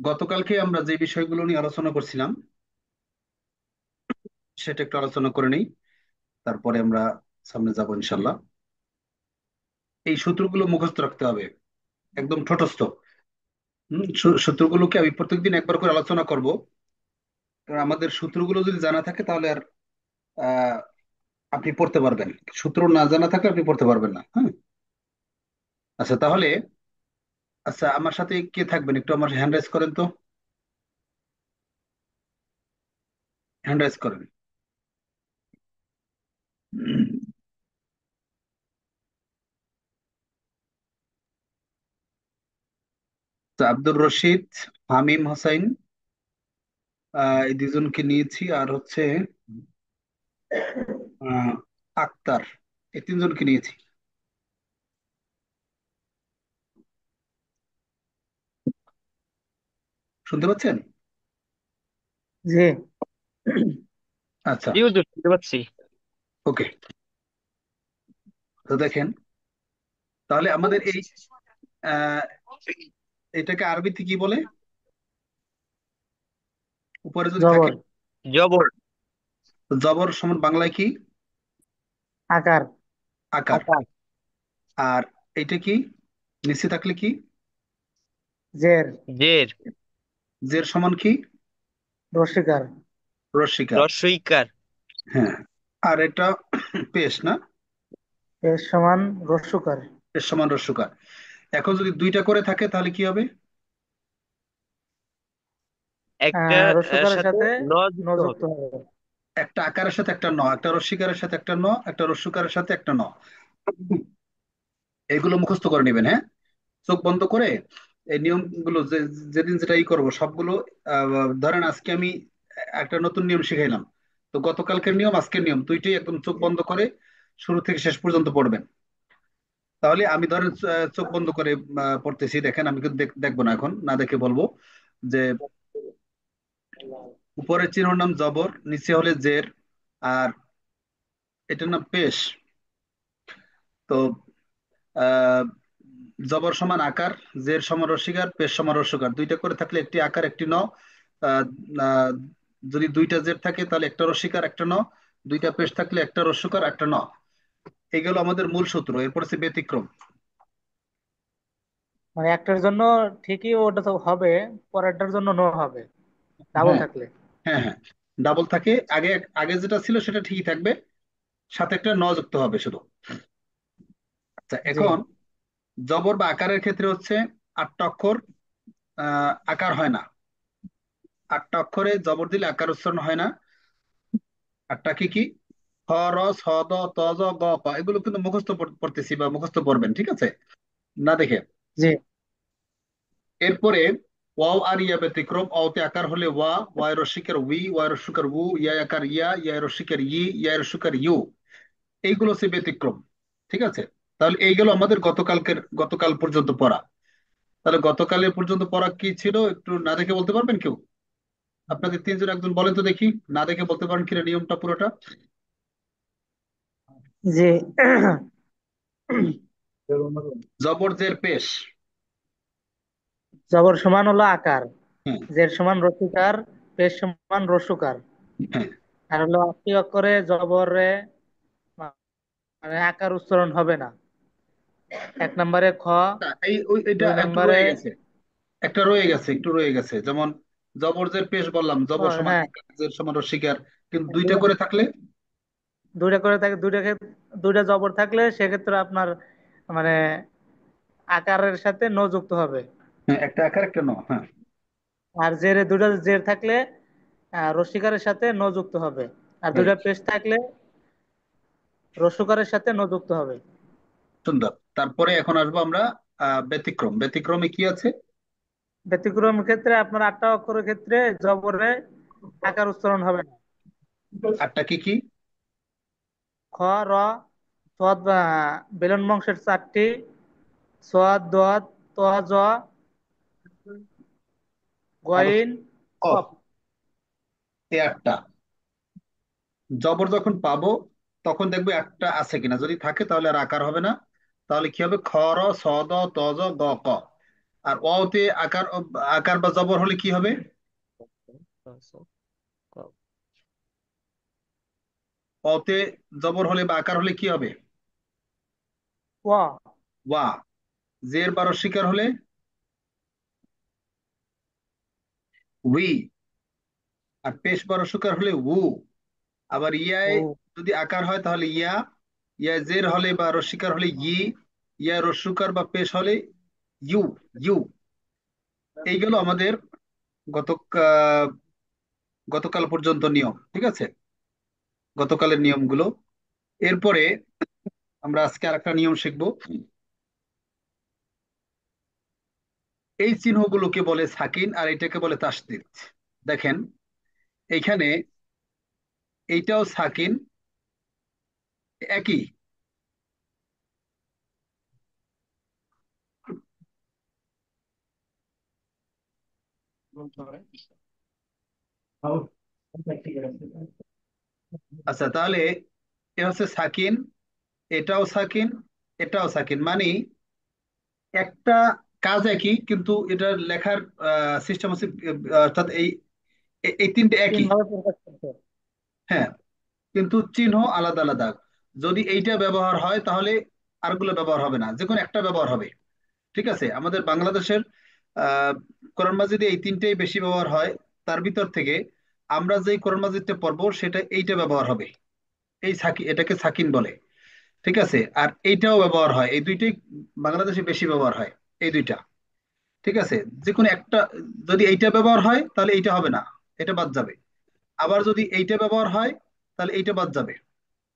গতকালকে আমরা যে বিষয়গুলো নিয়ে আলোচনা করছিলাম সেটা একটু আলোচনা করে নেই, তারপরে আমরা সামনে যাব ইনশাল্লাহ। এই সূত্রগুলো মুখস্থ রাখতে হবে, একদম ঠোঁটস্থ। সূত্রগুলোকে আমি প্রত্যেকদিন একবার করে আলোচনা করব, কারণ আমাদের সূত্রগুলো যদি জানা থাকে তাহলে আর আহ, আপনি পড়তে পারবেন। সূত্র না জানা থাকলে আপনি পড়তে পারবেন না। হ্যাঁ, আচ্ছা তাহলে, আচ্ছা আমার সাথে কে থাকবেন একটু আমার হ্যান্ড রাইজ করেন তো, হ্যান্ড রাইজ করেন। তো আব্দুর রশিদ, হামিম হোসাইন, এই দুজনকে নিয়েছি, আর হচ্ছে আহ, আক্তার, এই তিনজনকে নিয়েছি। শুনতে পাচ্ছেন? জি। আচ্ছা, জি হুজুর, শুনতে পাচ্ছি। ওকে। তো দেখেন, তাহলে আমাদের এই আহ, এটাকে আরবিতে কি বলে? উপরে যদি থাকে জবর। জবর। তো জবর সমান বাংলায় কি? আকার। আকার। আকার। আর এটা কি নিচে থাকলে কি? জের। জের। জের সমান কি? রসিকার। রস্বীকার। রস্বইকার। হ্যাঁ, আর এটা পেশ না? এর সমান রস্যকার। পেশ সমান রস্যকার। এখন যদি দুইটা করে থাকে তাহলে কি হবে? একটা রস্যকারের সাথে সাথে ন যুক্ত নযুক্ত হবে। হবে। একটা আকারের সাথে একটা ন, একটা রস্যিকারের সাথে একটা ন, একটা রস্যকারের সাথে একটা ন। এগুলো মুখস্থ করে নেবেন, হ্যাঁ। চোখ বন্ধ করে এই নিয়মগুলো যেদিন যেটা করবো সবগুলো, ধরেন আজকে আমি একটা নতুন নিয়ম শিখাইলাম, তো গতকালকের নিয়ম আজকের নিয়ম দুইটাই একদম চোখ বন্ধ করে শুরু থেকে শেষ পর্যন্ত পড়বেন। তাহলে আমি ধরেন চোখ বন্ধ করে পড়তেছি, দেখেন আমি কিন্তু দেখবো না, এখন না দেখে বলবো যে উপরের চিহ্নর নাম জবর, নিচে হলে জের, আর এটার নাম পেশ। তো আহ, জবর সমান আকার, জের সমান রস্বীকার, পেশ সমান রস্যকার, দুইটা করে থাকলে একটি আকার একটি ন। আহ, আহ, যদি দুইটা জের থাকে তাহলে একটা রস্বীকার একটা ন, দুইটা পেশ থাকলে একটা রস্যকার একটা ন। এগুলো আমাদের মূল সূত্র। এরপর হচ্ছে ব্যতিক্রম। মানে একটার জন্য ঠিকই ওটা তো হবে, পরেরটার জন্য নো হবে ডাবল হ্যাঁ, থাকলে। হ্যাঁ, হ্যাঁ, ডাবল থাকে। আগে আগে যেটা ছিল সেটা ঠিকই থাকবে, সাথে একটা ন যুক্ত হবে শুধু। আচ্ছা জি। এখন জবর বা আকারের ক্ষেত্রে হচ্ছে আটটা অক্ষর, আকার হয় না। আটটা অক্ষরে জবর দিলে আকার উচ্চারণ হয় না। আটটা কি কি? খ, র, ছ, দ, ত, জ, গ, ক, এগুলো কিন্তু মুখস্থ পড়তেছি বা মুখস্থ পড়বেন, ঠিক আছে? না দেখে। জি। এরপরে ওয়াও আর ইয়া ব্যতিক্রম। অতে আকার হলে ওয়া, ওয়াই রস্যিকার উই, ওয়াই রস্যিকার উ, ইয়া আকার ইয়া, ইয়া রস্যিকার ই, ইয়া রস্যিকার ইউ। এইগুলো হচ্ছে ব্যতিক্রম, ঠিক আছে? তাহলে এইগুলো আমাদের গতকাল পর্যন্ত পড়া। তাহলে গতকালের পর্যন্ত পড়া কি ছিল একটু না দেখে বলতে পারবেন কেউ? আপনাদের তিনজন একজন বলেন তো দেখি, না দেখে বলতে পারেন কিনা নিয়মটা পুরোটা। জি। জবর জের পেশ। জবর সমান হলো আকার, হ্যাঁ, জের সমান রসিকার, পেশ সমান রস্যকার। হ্যাঁ। আর হলো আটটি অক্ষরে জবরে মানে আকার উচ্চারণ হবে না। এক নম্বরে খ, এটা দুই একটু নম্বরে রয়ে গেছে, একটা রয়ে গেছে, একটু রয়ে গেছে। যেমন জবর জের পেশ বললাম, জবর সমান হ্যাঁ, আকার, জের সমান রস্বীকার, কিন্তু দুইটা করে থাকলে দুইটা করে থাকে, দুইটা জবর থাকলে সেক্ষেত্রে আপনার মানে আকারের সাথে ন যুক্ত হবে। হ্যাঁ, একটা আকার একটা ন। হ্যাঁ, আর জেরে দুইটা জের থাকলে রস্যিকারের সাথে ন যুক্ত হবে। আর দুইটা রাইট, পেশ থাকলে রস্যকারের সাথে ন যুক্ত হবে। সুন্দর। তারপরে এখন আসবো আমরা ব্যতিক্রম। ব্যতিক্রমে কি আছে? ব্যতিক্রম ক্ষেত্রে আপনার আটটা অক্ষরের ক্ষেত্রে জবরে আকার উচ্চারণ হবে না। আটটা কি কি? খ, র, সদ বেলন বংশের চারটি, সদ, দদ, ত, জ, আর হচ্ছে গইন, কফ, কফ। এই আটটা। জবর যখন পাবো তখন দেখবো একটা আছে কিনা, যদি থাকে তাহলে আর আকার হবে না। তাহলে কি হবে? খ, র, ছ, দ, ত, জ, গ, ক। আর ওয়াওতে আকার, আকার বা জবর হলে কি হবে? ওয়াওতে জবর হলে বা আকার হলে কি হবে? ওয়া। ওয়া। জের বা রস্বীকার হলে উই। আর পেশ বা রস্বীকার হলে উ। আবার ইয়ায় ও। যদি আকার হয় তাহলে ইয়া। ইয়া জের হলে বা রস্বীকার হলে ই। ইয়া রস্যুকার বা পেশ হলে ইউ। ইউ। এইগুলো আমাদের গত গতকাল পর্যন্ত নিয়ম, ঠিক আছে? গতকালের নিয়মগুলো। এরপরে আমরা আজকে আরেকটা নিয়ম শিখবো। এই চিহ্নগুলোকে বলে সাকিন আর এটাকে বলে তাসদিদ। দেখেন, এইখানে এইটাও সাকিন, একই। আচ্ছা, তাহলে এ হচ্ছে সাকিন, এটাও সাকিন, এটাও সাকিন, মানে একটা কাজ একই, কিন্তু এটার লেখার সিস্টেম হচ্ছে অর্থাৎ এই এই তিনটে তিন একই। ভাবে প্রকাশ করতে। হ্যাঁ, কিন্তু চিহ্ন আলাদা আলাদা। যদি এইটা ব্যবহার হয় তাহলে আরগুলো ব্যবহার হবে না, যে কোনো একটা ব্যবহার হবে। ঠিক আছে, আমাদের বাংলাদেশের আহ কোরআন মাজিদে এই তিনটেই বেশি ব্যবহার হয়। তার ভিতর থেকে আমরা যেই কোরআন মাজিদটা পড়বো সেটা এইটা ব্যবহার হবে। এই সাকি, এটাকে সাকিন বলে। ঠিক আছে, আর এইটাও ব্যবহার হয়, এই দুইটাই বাংলাদেশে বেশি ব্যবহার হয়, এই দুইটা। ঠিক আছে, যে কোনো একটা, যদি এইটা ব্যবহার হয় তাহলে এইটা হবে না, এটা বাদ যাবে। আবার যদি এইটা ব্যবহার হয় তাহলে এইটা বাদ যাবে,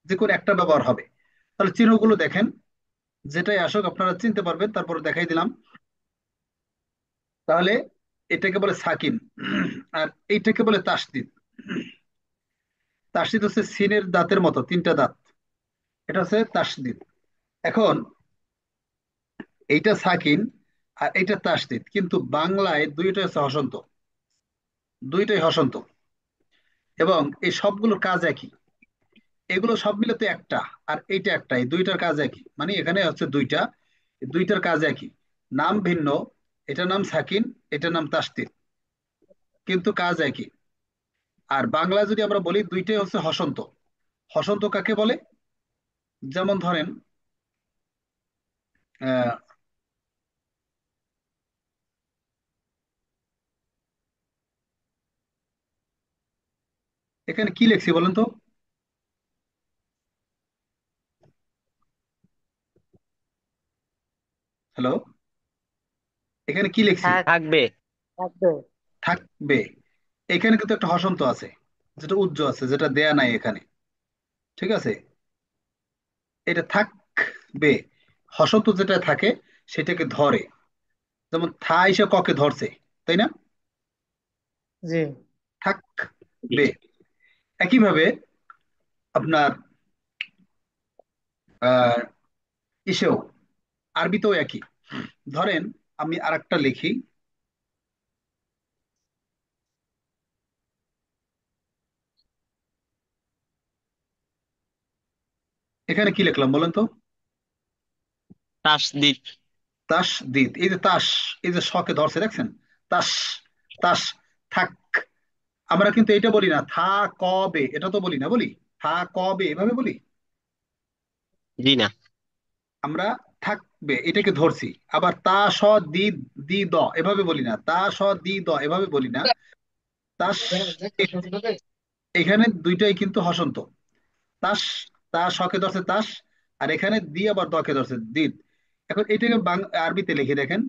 যে কোনো একটা ব্যবহার হবে। তাহলে চিহ্নগুলো দেখেন, যেটাই আসুক আপনারা চিনতে পারবেন, তারপরে দেখাই দিলাম। তাহলে এটাকে বলে সাকিন, আর এইটাকে বলে তাসদিদ। তাসদিদ হচ্ছে সিনের দাঁতের মতো তিনটা দাঁত, এটা হচ্ছে তাসদিদ। এখন এইটা সাকিন আর এইটা তাসদিদ, কিন্তু বাংলায় দুইটা হচ্ছে হসন্ত, দুইটাই হসন্ত। এবং এই সবগুলোর কাজ একই, এগুলো সব মিলে তো একটা, আর এইটা একটা, এই দুইটার কাজ একই, মানে এখানে হচ্ছে দুইটা, এই দুইটার কাজ একই, নাম ভিন্ন। এটার নাম সাকিন, এটার নাম তাসদিদ, কিন্তু কাজ একই। আর বাংলা যদি আমরা বলি দুইটাই হচ্ছে হসন্ত। হসন্ত কাকে বলে? যেমন ধরেন, আহ, এখানে কি লিখছি বলেন তো? হ্যালো, এখানে কি লিখছি? থাক। থাকবে। থাকবে। থাকবে। এখানে কিন্তু একটা হসন্ত আছে, যেটা উজ্জ্ব আছে, যেটা দেয়া নাই এখানে। ঠিক আছে, এটা থাকবে। হসন্ত যেটা থাকে সেটাকে ধরে, যেমন থা এসে ককে ধরছে, তাই না? জি। থাকবে। একইভাবে আপনার আহ ইসেও, আরবিতেও একই। ধরেন আমি আরেকটা লিখি, এখানে কি লিখলাম বলেন তো? তাসদিদ। তাস দিত, এই যে তাস, এই যে শকে ধরছে দেখছেন, তাস, তাস, থাক। আমরা কিন্তু এটা বলি না থা কবে, এটা তো বলি না, বলি থা কবে, এভাবে বলি। জি না। আমরা থাকবে এটাকে ধরছি। আবার তা স দি, দি দ, এভাবে বলি না, তা স দি দ এভাবে বলি না। তাস, এখানে দুইটাই কিন্তু হসন্ত। তাস, তা শকে ধরছে তাস, আর এখানে দি আবার দকে ধরছে দিদ। এখন এটাকে আরবিতে লিখে দেখেন।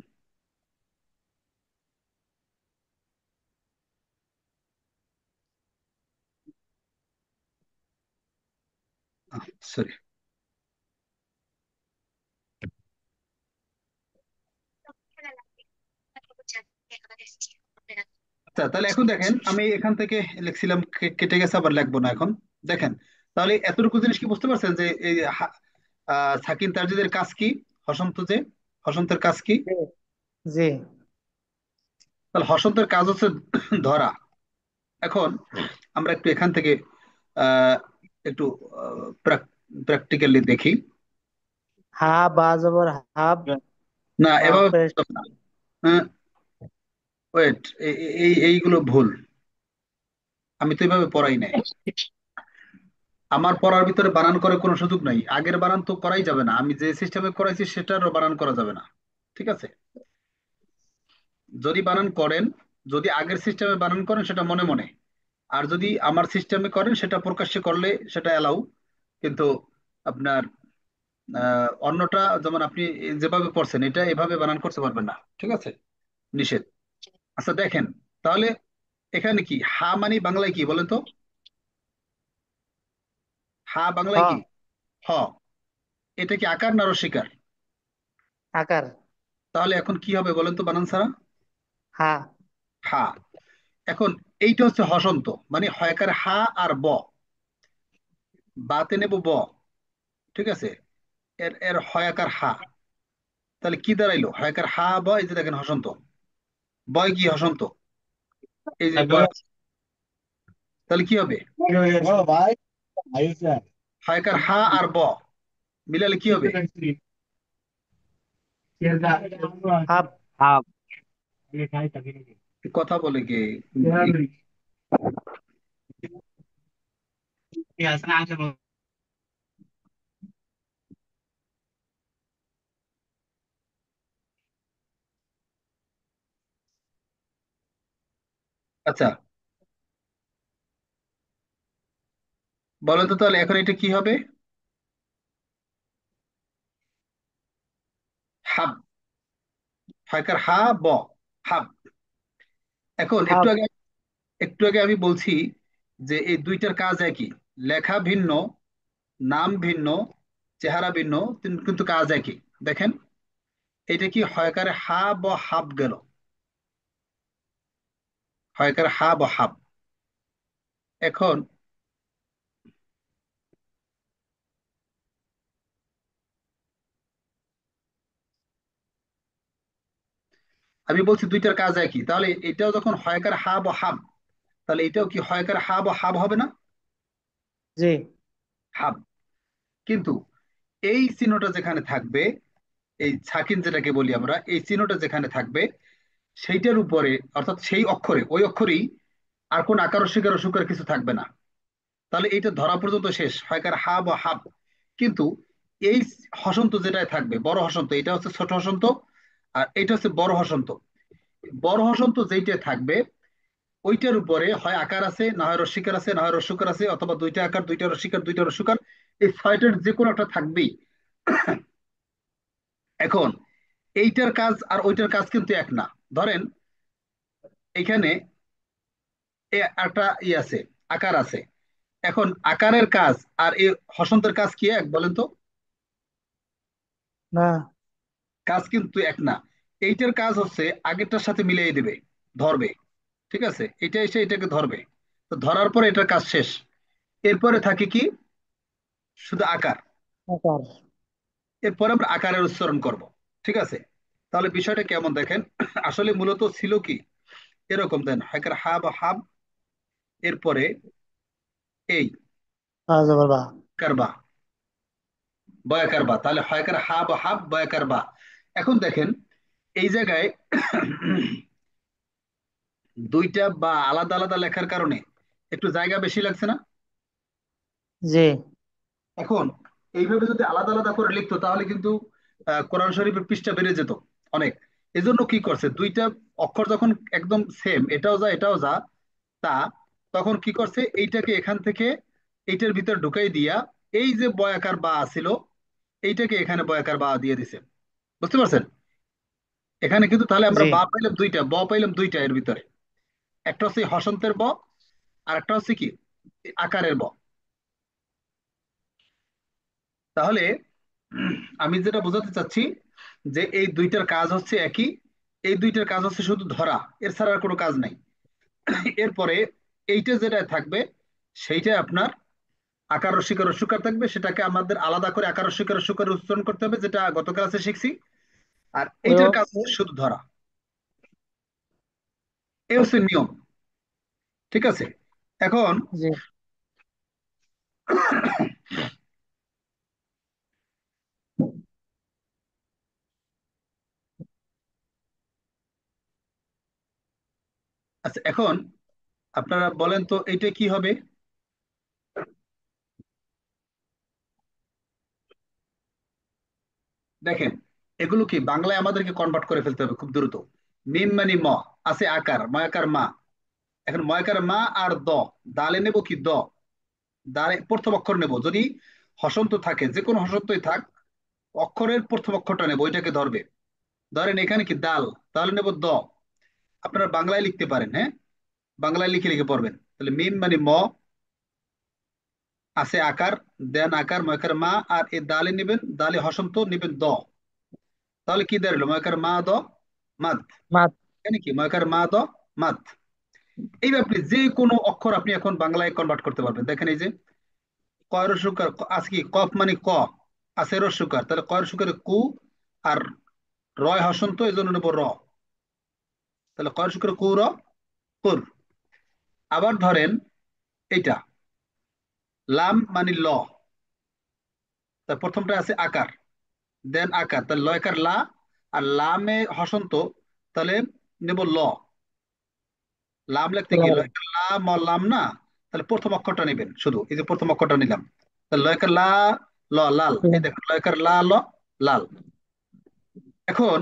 সরি। আচ্ছা, তাহলে এখন দেখেন, আমি এখান থেকে লিখছিলাম, কেটে গেছে, আবার লিখবো না এখন। দেখেন, তাহলে এতটুকু জিনিস কি বুঝতে পারছেন যে এই সাকিন তারজিদের কাজ কি? হসন্ত যে, হসন্তের কাজ কি? জি। জি। তাহলে হসন্তের কাজ হচ্ছে ধরা। এখন আমরা একটু এখান থেকে আহ একটু প্র্যাকটিক্যালি দেখি। হা বা জবর হাব। না, বা এভাবে পেশ। বলতে হবে না। ওয়েট, এইগুলো ভুল। আমি তো এইভাবে পড়াই নাই। আমার পড়ার ভিতরে বানান করে কোনো সুযোগ নাই, আগের বানান তো করাই যাবে না, আমি যে সিস্টেমে করাইছি সেটারও বানান করা যাবে না। ঠিক আছে? যদি বানান করেন, যদি আগের সিস্টেমে বানান করেন সেটা মনে মনে, আর যদি আমার সিস্টেমে করেন সেটা প্রকাশ্যে করলে সেটা এলাও। কিন্তু আপনার অন্যটা, যেমন আপনি যেভাবে পড়ছেন এটা এভাবে বানান করতে পারবেন না। ঠিক আছে? নিষেধ। আচ্ছা দেখেন, তাহলে এখানে কি হা মানে বাংলায় কি বলেন তো? হা বাংলায় কি? হ। হ। এটা কি আকার না রসিকার? আকার। তাহলে এখন কি হবে বলেন তো বানান ছাড়া? হা। হা। এখন এইটা হচ্ছে হসন্ত, মানে হয়কার হা আর ব, বাতে নেব ব। ঠিক আছে? এর এর হয়াকার হা, তাহলে কি দাঁড়াইলো? হয়াকার হা ব, এই যে দেখেন হসন্ত, বয় কি হসন্ত, এই যে বয়। তাহলে কি হবে? হয়কার হা আর ব মিলালে কি হবে? হাফ। হাফ। কথা বলে কে? আচ্ছা বলেন তো, তাহলে এখন এটা কি হবে? হাব। হয়কার হা ব, হাব। এখন একটু হাফ। আগে, একটু আগে আমি বলছি যে এই দুইটার কাজ একই, লেখা ভিন্ন, নাম ভিন্ন, চেহারা ভিন্ন, কিন্তু কাজ একই। দেখেন, এটা কি হয়কারে হা ব হাব গেল, হয়কারে হা ব হাব। এখন আমি বলছি দুইটার কাজ একই, তাহলে এটাও যখন হয়কার হা ব হাব, তাহলে এটাও কি হয়কার হা ব হাব হবে না? জি। হাব। কিন্তু এই চিহ্নটা যেখানে থাকবে, এই ছাকিন যেটাকে বলি আমরা, এই চিহ্নটা যেখানে থাকবে সেইটার উপরে, অর্থাৎ সেই অক্ষরে, ওই অক্ষরেই আর কোন আকার স্বীকার অস্বীকার কিছু থাকবে না। তাহলে এইটা ধরা পর্যন্ত শেষ, হয়কার হা বা হাব। কিন্তু এই হসন্ত যেটাই থাকবে, বড় হসন্ত, এটা হচ্ছে ছোট হসন্ত, আর এটা হচ্ছে বড় হসন্ত। বড় হসন্ত যেইটা থাকবে ওইটার উপরে হয় আকার আছে, না হয় রস্বীকার আছে, না হয় রস্যকার আছে, অথবা দুইটা আকার, দুইটা রস্বীকার, দুইটা রস্যকার, এই ছয়টার যে কোনো একটা থাকবেই। এখন এইটার কাজ আর ওইটার কাজ কিন্তু এক না। ধরেন এখানে একটা ই আছে, আকার আছে। এখন আকারের কাজ আর এই হসন্তের কাজ কি এক বলেন তো? না। কাজ কিন্তু এক না। এইটার কাজ হচ্ছে আগেরটার সাথে মিলিয়ে দেবে, ধরবে। ঠিক আছে? এটা এসে এটাকে ধরবে, তো ধরার পরে এটার কাজ শেষ। এরপরে থাকে কি? শুধু আকার। আকার। এরপরে আমরা আকারের উচ্চারণ করব। ঠিক আছে? তাহলে বিষয়টা কেমন দেখেন, আসলে মূলত ছিল কি এরকম, দেন হাকার হা বা হাব, এরপরে এই জবর বা। কারবা, বয়াকার বা, তাহলে হয়কার হা বা হাব, বয়াকার বা। এখন দেখেন এই জায়গায় দুইটা বা আলাদা আলাদা লেখার কারণে একটু জায়গা বেশি লাগছে না? জি। এখন এইভাবে যদি আলাদা আলাদা করে লিখতো তাহলে কিন্তু কোরআন শরীফের পৃষ্ঠা বেড়ে যেত অনেক। এজন্য কি করছে, দুইটা অক্ষর যখন একদম সেম, এটাও যা এটাও যা তা, তখন কি করছে, এইটাকে এখান থেকে এইটার ভিতর ঢুকাই দিয়া এই যে বয়াকার বা ছিল এইটাকে এখানে বয়াকার বা দিয়ে দিছে। বুঝতে পারছেন? এখানে কিন্তু তাহলে আমরা জি। বা পাইলাম দুইটা, ব পাইলাম দুইটা এর ভিতরে। একটা হচ্ছে হসন্তের ব, আর একটা হচ্ছে কি আকারের ব। তাহলে আমি যেটা বোঝাতে চাচ্ছি যে এই দুইটার কাজ হচ্ছে একই, এই দুইটার কাজ হচ্ছে শুধু ধরা, এর ছাড়া আর কোনো কাজ নাই। এরপরে এইটা যেটা থাকবে সেইটা আপনার আকার রস্বীকার রস্যকার থাকবে, সেটাকে আমাদের আলাদা করে আকার রস্বীকার রস্যকার উচ্চারণ করতে হবে, যেটা গত ক্লাসে শিখছি। আর ওই এইটার কাজ হচ্ছে শুধু ধরা। এই হচ্ছে নিয়ম। ঠিক আছে? এখন জি। আচ্ছা, এখন আপনারা বলেন তো এইটা কি হবে। দেখেন, এগুলো কি বাংলায় আমাদেরকে কনভার্ট করে ফেলতে হবে খুব দ্রুত। মিম মানে ম, আছে আকার, ময়াকার মা। এখন ময়াকার মা আর দালে নেব কি দালে প্রথম অক্ষর নেব। যদি হসন্ত থাকে, যে কোনো হসন্তই থাক, অক্ষরের প্রথম অক্ষরটা নেব, ওইটাকে ধরবে। ধরেন এখানে কি দাল, তাহলে নেব আপনারা বাংলায় লিখতে পারেন, হ্যাঁ, বাংলায় লিখে লিখে পড়বেন। তাহলে মিম মানে ম, আছে আকার, দেন আকার ময়কার মা, আর এই দালে নেবেন, দালে হসন্ত নেবেন তাহলে কি দাঁড়ালো? ময়কার মা মাদ। মাত। এখানে কি ময়কার মা মাদ। এই আপনি যে কোনো অক্ষর আপনি এখন বাংলায় কনভার্ট করতে পারবেন। দেখেন এই যে কয় রসুকার, আছে কি কফ মানে ক, আছে রসুকার, তাহলে কয় রসুকারে কু, আর রয় হসন্ত, এই জন্য নেবো তাহলে কয় রসুকারে কুর। আবার ধরেন এইটা লাম মানে তার প্রথমটা আছে আকার, দেন আকার, তাহলে লয়কার লা, আর লামে হসন্ত, তাহলে নেব লাম লিখতে কি লাল। লয়কার লা লাম না, তাহলে প্রথম অক্ষরটা নেবেন শুধু, এই যে প্রথম অক্ষরটা নিলাম। তাহলে লয়কার লা লাল, এই দেখুন লয়কার লাল। এখন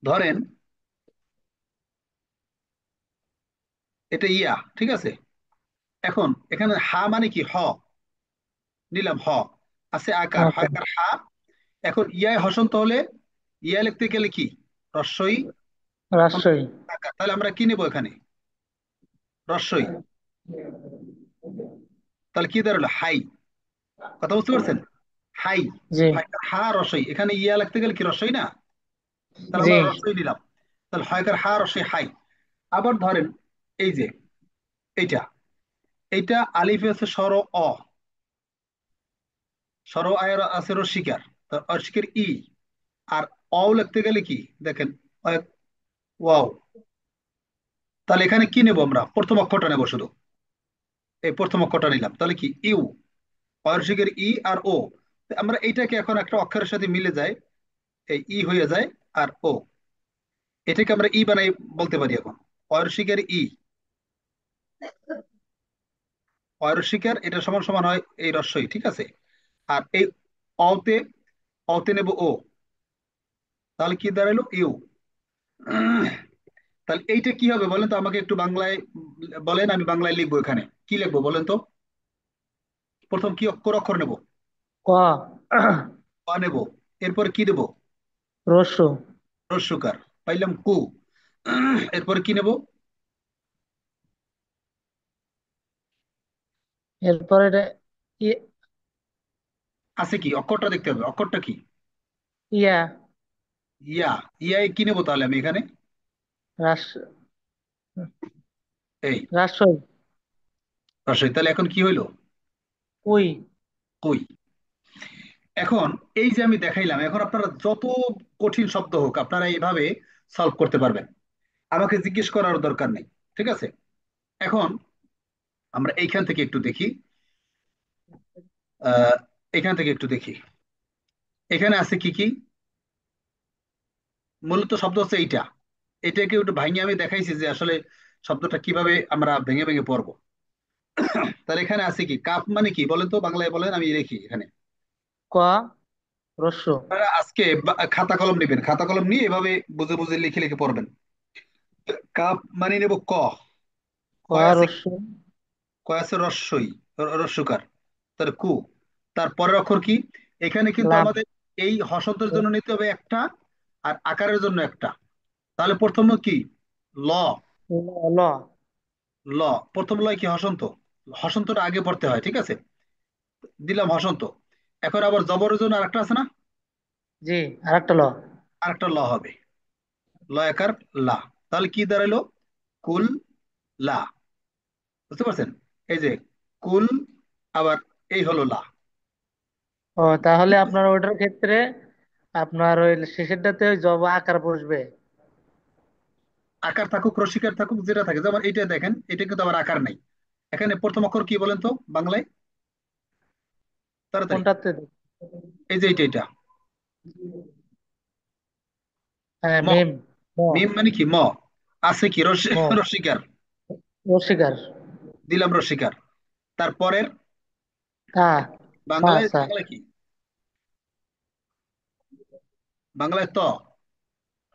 ধরেন এটা ইয়া, ঠিক আছে। এখন এখানে হা মানে কি নিলাম আছে আকার, আকার। হাকার এখন ইয়ায় হসন্ত হলে ইয়া লিখতে গেলে কি রস্বই রাজশাহী। আকার, তাহলে আমরা কি নেবো এখানে? রস্বই। তাহলে কি দাঁড়ালো? কথা বুঝতে পারছেন? হাই, জি। রসই, এখানে ইয়া লিখতে গেলে কি রসই না, তাহলে জি। আমরা রসই নিলাম। তাহলে হয়কার রসই আবার ধরেন এই যে এইটা, এইটা আলিফে আছে অ, আয়ের আছে রসিকার, অস্বীকার আর লিখতে গেলে কি দেখেন, ওয়াও। তাহলে এখানে কি নেব? আমরা প্রথম অক্ষরটা নেব শুধু, এই প্রথম অক্ষরটা নিলাম, তাহলে কি অস্বীকার আর ও। আমরা এইটাকে এখন একটা অক্ষরের সাথে মিলে যায়, এই হয়ে যায়, আর এটাকে আমরা বানাই বলতে পারি এখন অস্বীকার অস্বীকার, এটা সমান সমান হয় এই রস্বই, ঠিক আছে। আর এই অতে নেব তাহলে কি দাঁড়ালো? তাহলে এইটা কি হবে বলেন তো আমাকে একটু বাংলায় বলেন, আমি বাংলায় লিখবো। এখানে কি লিখবো বলেন তো? প্রথম কি অক্ষর নেব? ক। নেব। এরপর কি দেব? রস্যু। রস্যকার, পাইলাম কু। এরপরে কি নেব? এরপরে আছে কি অক্ষরটা দেখতে হবে, অক্ষরটা কি? ইয়া। ইয়া। কি নেব তাহলে আমি এখানে? রাস এই রাজশাহী। রসই, তাহলে এখন কি হইলো? উই। কই। এখন এই যে আমি দেখাইলাম, এখন আপনারা যত কঠিন শব্দ হোক আপনারা এইভাবে সলভ করতে পারবেন, আমাকে জিজ্ঞেস করার দরকার নেই, ঠিক আছে। এখন আমরা এইখান থেকে একটু দেখি, আহ এখান থেকে একটু দেখি, এখানে আছে কি কি মূলত শব্দ হচ্ছে এইটা। এটাকে একটু ভাঙিয়ে আমি দেখাইছি যে আসলে শব্দটা কিভাবে আমরা ভেঙে ভেঙে পড়বো। তাহলে এখানে আছে কি কাপ মানে কি বলেন তো, বাংলায় বলেন, আমি লিখি এখানে। ক। রস্যু। আপনারা আজকে খাতা কলম নেবেন, খাতা কলম নিয়ে এভাবে বুঝে বুঝে লিখে লিখে পড়বেন। কাপ মানে নেব ক। কয় আছে রস্যু। আছে রস্যই, রস্যকার, তার তার পরের অক্ষর কি? এখানে কিন্তু লাম। আমাদের এই হসন্তের জন্য নিতে হবে একটা, আর আকারের জন্য একটা। তাহলে প্রথম কি? ল ল। ল। ল প্রথম লয় কি হসন্ত, হসন্তটা আগে পড়তে হয়, ঠিক আছে। দিলাম হসন্ত। এখন আবার জবরের জন্য আরেকটা আছে না, জি। আরেকটা ল। আরেকটা হবে একার লা। তাহলে কি দাঁড়ালো? কুল লা। বুঝতে পারছেন? এই যে কুল, আবার এই হলো লা। ও, তাহলে আপনার ওইটার ক্ষেত্রে আপনার ওই শেষেরটাতে ওই জব আকার বসবে। আকার থাকুক রসিকার থাকুক যেটা থাকে, যেমন এইটা দেখেন, এটা কিন্তু আবার আকার নাই। এখানে প্রথম অক্ষর কি বলেন তো বাংলায়, তাড়াতাড়ি। কোনটাতে? এই যে এটা হ্যাঁ, ম। মিম। ম। মিম মানে কি আছে কি ও রসিকার? রসিকার। দিলাম রসিকার। তারপরের তা তা বাংলায় স্যার। বাংলায় কি? বাংলায়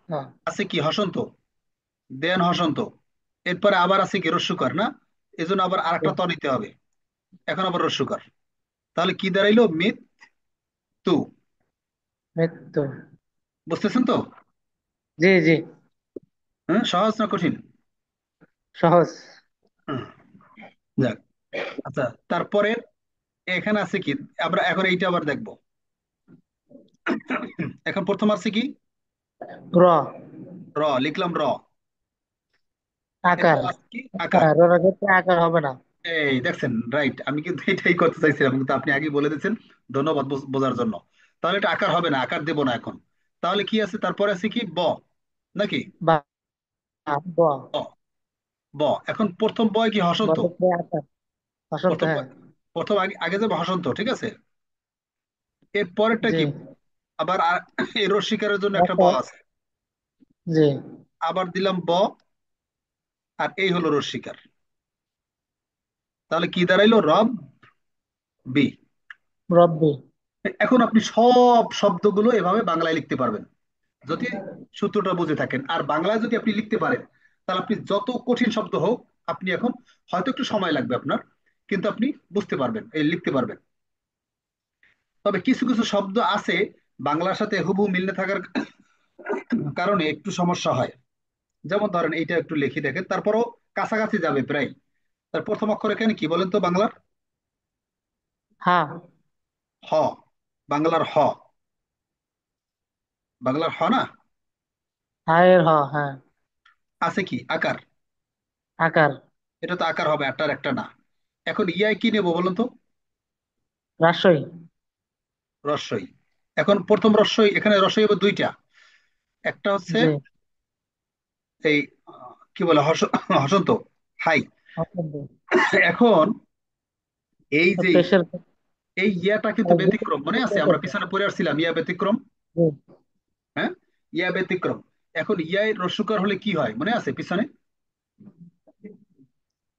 হ্যাঁ। আছে কি হসন্ত, দেন হসন্ত। এরপরে আবার আছে কি রস্যুকার না? এজন্য আবার আরেকটা নিতে হবে। এখন আবার রস্যুকার। তাহলে কি দাঁড়াইলো? মৃত্যু। মৃত্যু। বুঝতেছেন তো? জি জি। হ্যাঁ, সহজ না কঠিন? সহজ। হুম, যাক। আচ্ছা, তারপরে এখানে আছে কি? আমরা এখন এইটা আবার দেখবো। এখন প্রথম আছে কি? র। র, লিখলাম র। আকার। এরপর আছে কি? আকার। রর ক্ষেত্রে আকার হবে না। এই দেখছেন, রাইট, আমি কিন্তু এটাই করতে চাইছিলাম, কিন্তু আপনি আগে বলে দিয়েছেন। ধন্যবাদ বোঝার জন্য। তাহলে এটা আকার হবে না, আকার দেব না এখন। তাহলে কি আছে? তারপরে আছে কি? নাকি? বা ব। ব। ব। এখন প্রথম বয় কি? ব হসন্ত। ক্ষেত্রে আকার। বসন্ত, প্রথম হ্যাঁ। বয়, প্রথম আগে আগে যাবে হসন্ত, ঠিক আছে। এর পরেরটা জি। কি? আবার এই রসিকারের জন্য একটা ব আকার। আছে। জি। আবার দিলাম আর এই হলো রসিকার। তাহলে কি দাঁড়াইলো? রব বি। রব্বি। এখন আপনি সব শব্দগুলো এভাবে বাংলায় লিখতে পারবেন, যদি সূত্রটা বুঝে থাকেন। আর বাংলায় যদি আপনি লিখতে পারেন, তাহলে আপনি যত কঠিন শব্দ হোক, আপনি এখন হয়তো একটু সময় লাগবে আপনার, কিন্তু আপনি বুঝতে পারবেন, এই লিখতে পারবেন। তবে কিছু কিছু শব্দ আছে বাংলার সাথে হুবহু মিল না থাকার কারণে একটু সমস্যা হয়। যেমন ধরেন এইটা একটু লিখে দেখেন, তারপরও কাছাকাছি যাবে প্রায়। তার প্রথম অক্ষর এখানে কি বলেন তো বাংলার? হ্যাঁ। হ। বাংলার হ। বাংলার হ না? হায়ের হ, হ্যাঁ। আছে কি? আকার। আকার। এটা তো আকার হবে, আটটার একটা না। এখন ইয়াই কি নেবো বলুন তো? রাজশাহী। রস্বই। এখন প্রথম রস্বই, এখানে রস্বই হবে দুইটা। একটা হচ্ছে জি। এই কি বলে হসন্ত, হাই। বসন্ত। এখন এই যে পেশের। এই ইয়াটা কিন্তু ব্যতিক্রম, মনে আছে আমরা জি। পিছনে পড়ে আসছিলাম, ইয়া ব্যতিক্রম। হ্যাঁ, ইয়া ব্যতিক্রম। এখন ইয়ায় রস্যকার হলে কি হয় মনে আছে পিছনে?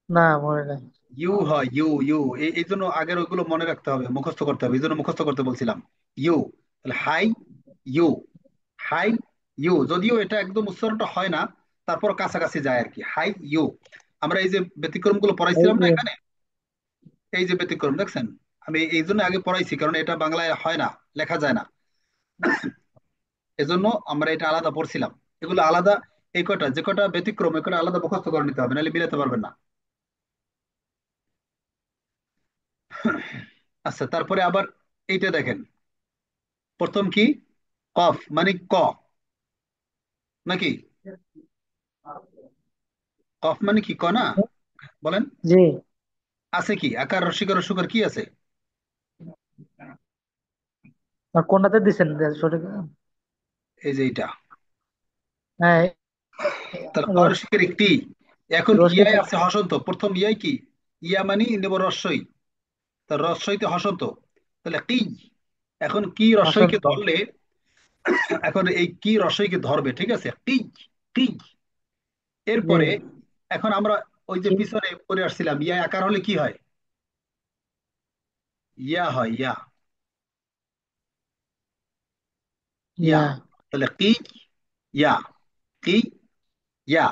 না, মনে নাই। ইউ হয়, ইউ ইউ। এই জন্য আগের ওইগুলো মনে রাখতে হবে, মুখস্থ করতে হবে, এই জন্য মুখস্থ করতে বলছিলাম। ইউ। তাহলে হাই ইউ। হাই ইউ, যদিও এটা একদম উচ্চারণটা হয় না, তারপর কাছাকাছি যায় আর কি। Hi you. আমরা এই যে ব্যতিক্রম গুলো এই পড়াইছিলাম না যে। এখানে, এই যে ব্যতিক্রম দেখছেন, আমি এই জন্য আগে পড়াইছি, কারণ এটা বাংলায় হয় না, লেখা যায় না। এজন্য আমরা এটা আলাদা পড়ছিলাম। এগুলো আলাদা, এই কটা যে কটা ব্যতিক্রম, এই কটা আলাদা মুখস্থ করে নিতে হবে, নাহলে মিলাতে পারবেন না। আচ্ছা, তারপরে আবার এইটা দেখেন। প্রথম কি? কফ মানে ক, নাকি? কফ মানে কি? ক না? বলেন। জি। আছে কি? আকার রসিকার রসুকার কি আছে? আর কোনটাতে দিচ্ছেন সঠিক? এই যে এইটা। হ্যাঁ। তাহলে রস। অরসিকের একটি। এখন রসিক। ইয়াই আছে হসন্ত, প্রথম ইয়াই কি? ইয়া মানে নেব রস্বই। তার রস্বইতে হসন্ত। তাহলে কি? এখন কি রস্বইকে বসন্ত। ধরলে, এখন এই কি রস্বইকে ধরবে, ঠিক আছে, কি? কি? জি। এরপরে এখন আমরা ওই যে কি? পিছনে পড়ে আসছিলাম, ইয়া আকার হলে কি হয়? ইয়া হয়, ইয়া। ইয়া। ইয়া। তাহলে কি? ইয়া। কি? ইয়া।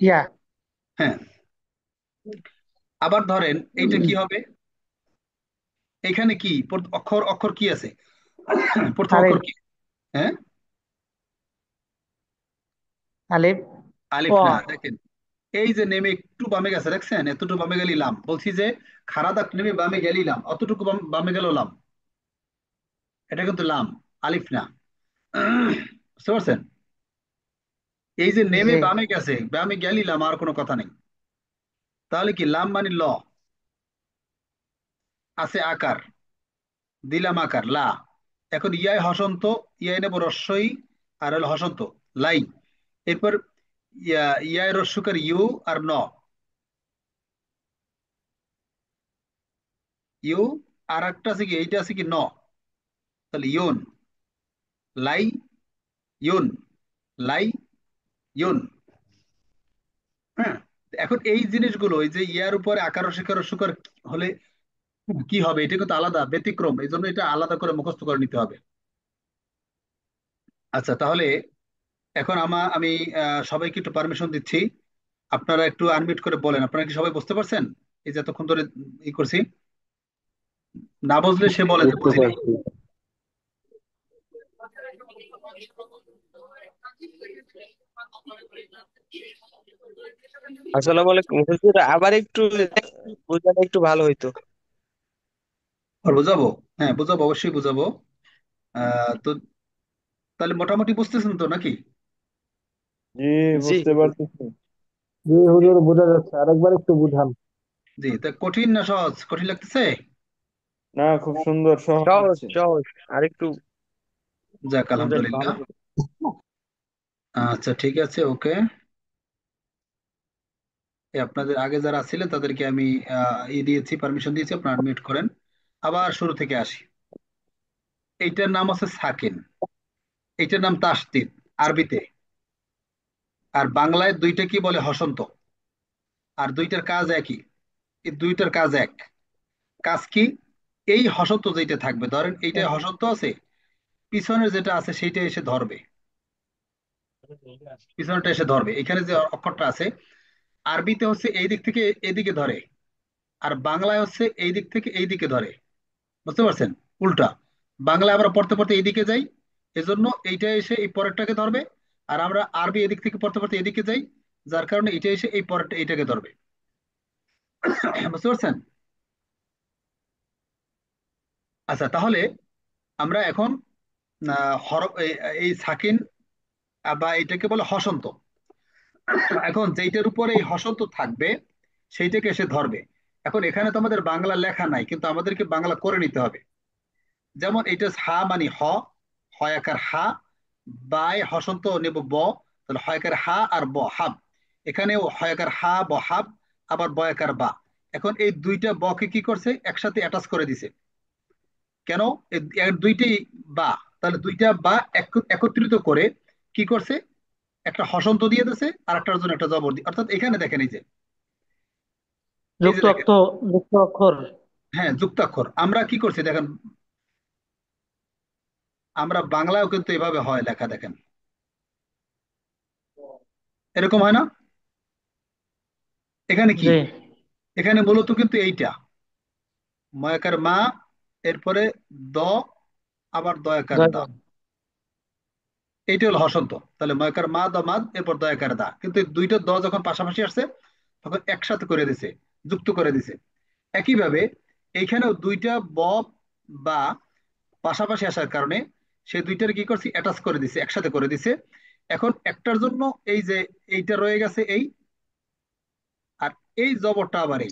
ইয়া। হ্যাঁ। আবার ধরেন এইটা কি হবে? এখানে কি অক্ষর অক্ষর কি আছে? প্রথম অক্ষর আলিফ। কি? হ্যাঁ, আলিফ। আলিফ অ। না, দেখেন। এই যে নেমে একটু বামে গেছে দেখছেন, এতটুকু বামে গেলিলাম, বলছি যে খাড়া দাগ নেমে বামে গেলিলাম, অতটুকু বামে গেল লাম। এটা কিন্তু লাম, আলিফ না। বুঝতে পারছেন? এই যে নেমে জি। বামে গেছে, বামে গেলিলাম, আর কোনো কথা নেই। তাহলে কি? লাম মানে ল। আছে আকার, দিলাম আকার লা। এখন ইয়াই হসন্ত, ইয়াই নেব রস্বই, আর হলো হসন্ত, লাই। এরপর ইয়াই রস্যকার ইউ, আর ন। ইউ। আর একটা আছে কি? এইটা আছে কি? ন। তাহলে ইউন। লাই ইউন। লাই ইউন। হ্যাঁ, এখন এই জিনিসগুলো, এই যে ইয়ার উপরে আকার স্বীকার স্বীকার হলে কি হবে, এটা কিন্তু আলাদা ব্যতিক্রম, এই জন্য এটা আলাদা করে মুখস্থ করে নিতে হবে। আচ্ছা, তাহলে এখন আমি সবাইকে একটু পারমিশন দিচ্ছি, আপনারা একটু আনমিউট করে বলেন, আপনারা কি সবাই বুঝতে পারছেন? এই যে এতক্ষণ ধরে ই করছি, না বুঝলে সে বলে যে বুঝতে বুঝিনি। পারছি। আসসালামু আলাইকুম হুজুর, আবার একটু বোঝালে একটু ভালো হইতো। আর বুঝাবো? হ্যাঁ বুঝাবো, অবশ্যই বুঝাবো। তো তাহলে মোটামুটি বুঝতেছেন তো নাকি? জি, জি বুঝতে হুজুর। পারতেছি। জি হুজুর, বোঝা যাচ্ছে, আরেকবার একটু বুঝান। জি, তা কঠিন না সহজ? কঠিন লাগতেছে? না, খুব সুন্দর, সহজ সহজ হচ্ছে। সহজ, আর একটু যাক, বুঝালে ভালো আলহামদুলিল্লাহ। হতো। আচ্ছা ঠিক আছে, ওকে। আপনাদের আগে যারা ছিলেন তাদেরকে আমি দিয়েছি, পারমিশন দিয়েছি, আপনারা আনমিউট করেন। আবার শুরু থেকে আসি। এইটার নাম আছে সাকিন, এইটার নাম তাসদিদ আরবিতে। আর বাংলায় দুইটা কি বলে, হসন্ত। আর দুইটার কাজ একই, এই দুইটার কাজ এক। কাজ কি? এই হসন্ত যেটা থাকবে, ধরেন এইটা হসন্ত আছে, পিছনের যেটা আছে সেইটা এসে ধরবে, পিছনটা এসে ধরবে। এখানে যে অক্ষরটা আছে, আরবিতে হচ্ছে এই দিক থেকে এদিকে ধরে, আর বাংলায় হচ্ছে এই দিক থেকে এই দিকে ধরে। বুঝতে পারছেন? উল্টা। বাংলা আমরা পড়তে পড়তে এইদিকে যাই, এজন্য এইটা এসে এই পরেরটাকে ধরবে। আর আমরা আরবি এদিক থেকে পড়তে পড়তে এদিকে যাই, যার কারণে এটা এসে এই পরেরটা এইটাকে ধরবে। বুঝতে পারছেন? আচ্ছা, তাহলে আমরা এখন হরফ এই সাকিন বা এটাকে বলে হসন্ত। এখন যেইটার উপরে এই হসন্ত থাকবে সেইটাকে এসে ধরবে। এখন এখানে তো আমাদের বাংলা লেখা নাই, কিন্তু আমাদেরকে বাংলা করে নিতে হবে। যেমন এটা হা মানে হ, হয়াকার হা, বায় হসন্ত নেব ব, তাহলে হয়াকার হা আর ব হাব। এখানেও হয়াকার হা ব হাব, আবার বয়াকার বা। এখন এই দুইটা বকে কি করছে, একসাথে অ্যাটাচ করে দিছে। কেন? এর দুইটাই বা, তাহলে দুইটা বা একত্রিত করে কি করছে, একটা হসন্ত দিয়ে দিছে, আর একটার জন্য একটা জবর দিয়ে। অর্থাৎ এখানে দেখেন, এই যে যুক্ত দেখেন, অক্ষর, যুক্ত অক্ষর। হ্যাঁ যুক্তাক্ষর। আমরা কি করছি দেখেন, আমরা বাংলায়ও কিন্তু এভাবে হয় লেখা, দেখেন এরকম হয় না? এখানে কি, জি। এখানে মূলত কিন্তু এইটা ময়াকার মা, এরপরে দ, আবার দয়াকার জয় দা। বাবা। এইটা হলো হসন্ত। তাহলে ময়াকার মা দ মাদ, এরপর দয়াকার দা, কিন্তু এই দুইটা দ যখন পাশাপাশি আসছে তখন একসাথে করে দিছে, যুক্ত করে দিছে। একইভাবে এইখানেও দুইটা ব বা পাশাপাশি আসার কারণে সে দুইটার কি করছে, অ্যাটাচ করে দিছে, একসাথে করে দিছে। এখন একটার জন্য এই যে এইটা রয়ে গেছে এই, আর এই জবরটা আবার এই।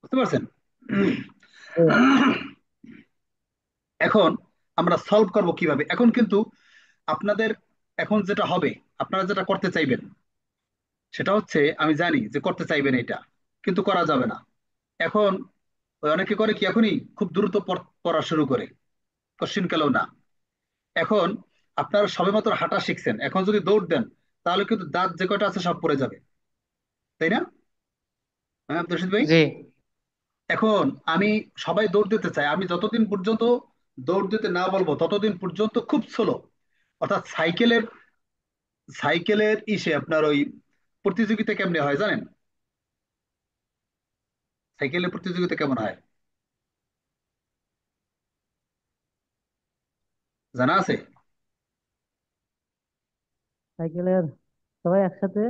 বুঝতে পারছেন? জি। এখন আমরা সলভ করব কিভাবে? এখন কিন্তু আপনাদের, এখন যেটা হবে, আপনারা যেটা করতে চাইবেন সেটা হচ্ছে, আমি জানি যে করতে চাইবেন এটা, কিন্তু করা যাবে না এখন। ওই অনেকে করে কি, এখনই খুব দ্রুত পড়া শুরু করে, কোশ্চিন কালেও না। এখন আপনারা সবেমাত্র হাঁটা শিখছেন, এখন যদি দৌড় দেন তাহলে কিন্তু দাঁত যে কয়টা আছে সব পড়ে যাবে, তাই না? হ্যাঁ আব্দুল ভাই। জি। এখন আমি, সবাই দৌড় দিতে চায়, আমি যতদিন পর্যন্ত দৌড় দিতে না বলবো ততদিন পর্যন্ত খুব স্লো। অর্থাৎ সাইকেলের ইসে আপনার ওই প্রতিযোগিতা কেমনে হয় জানেন? সাইকেলের প্রতিযোগিতা কেমন হয় জানা আছে? সাইকেলের সবাই একসাথে।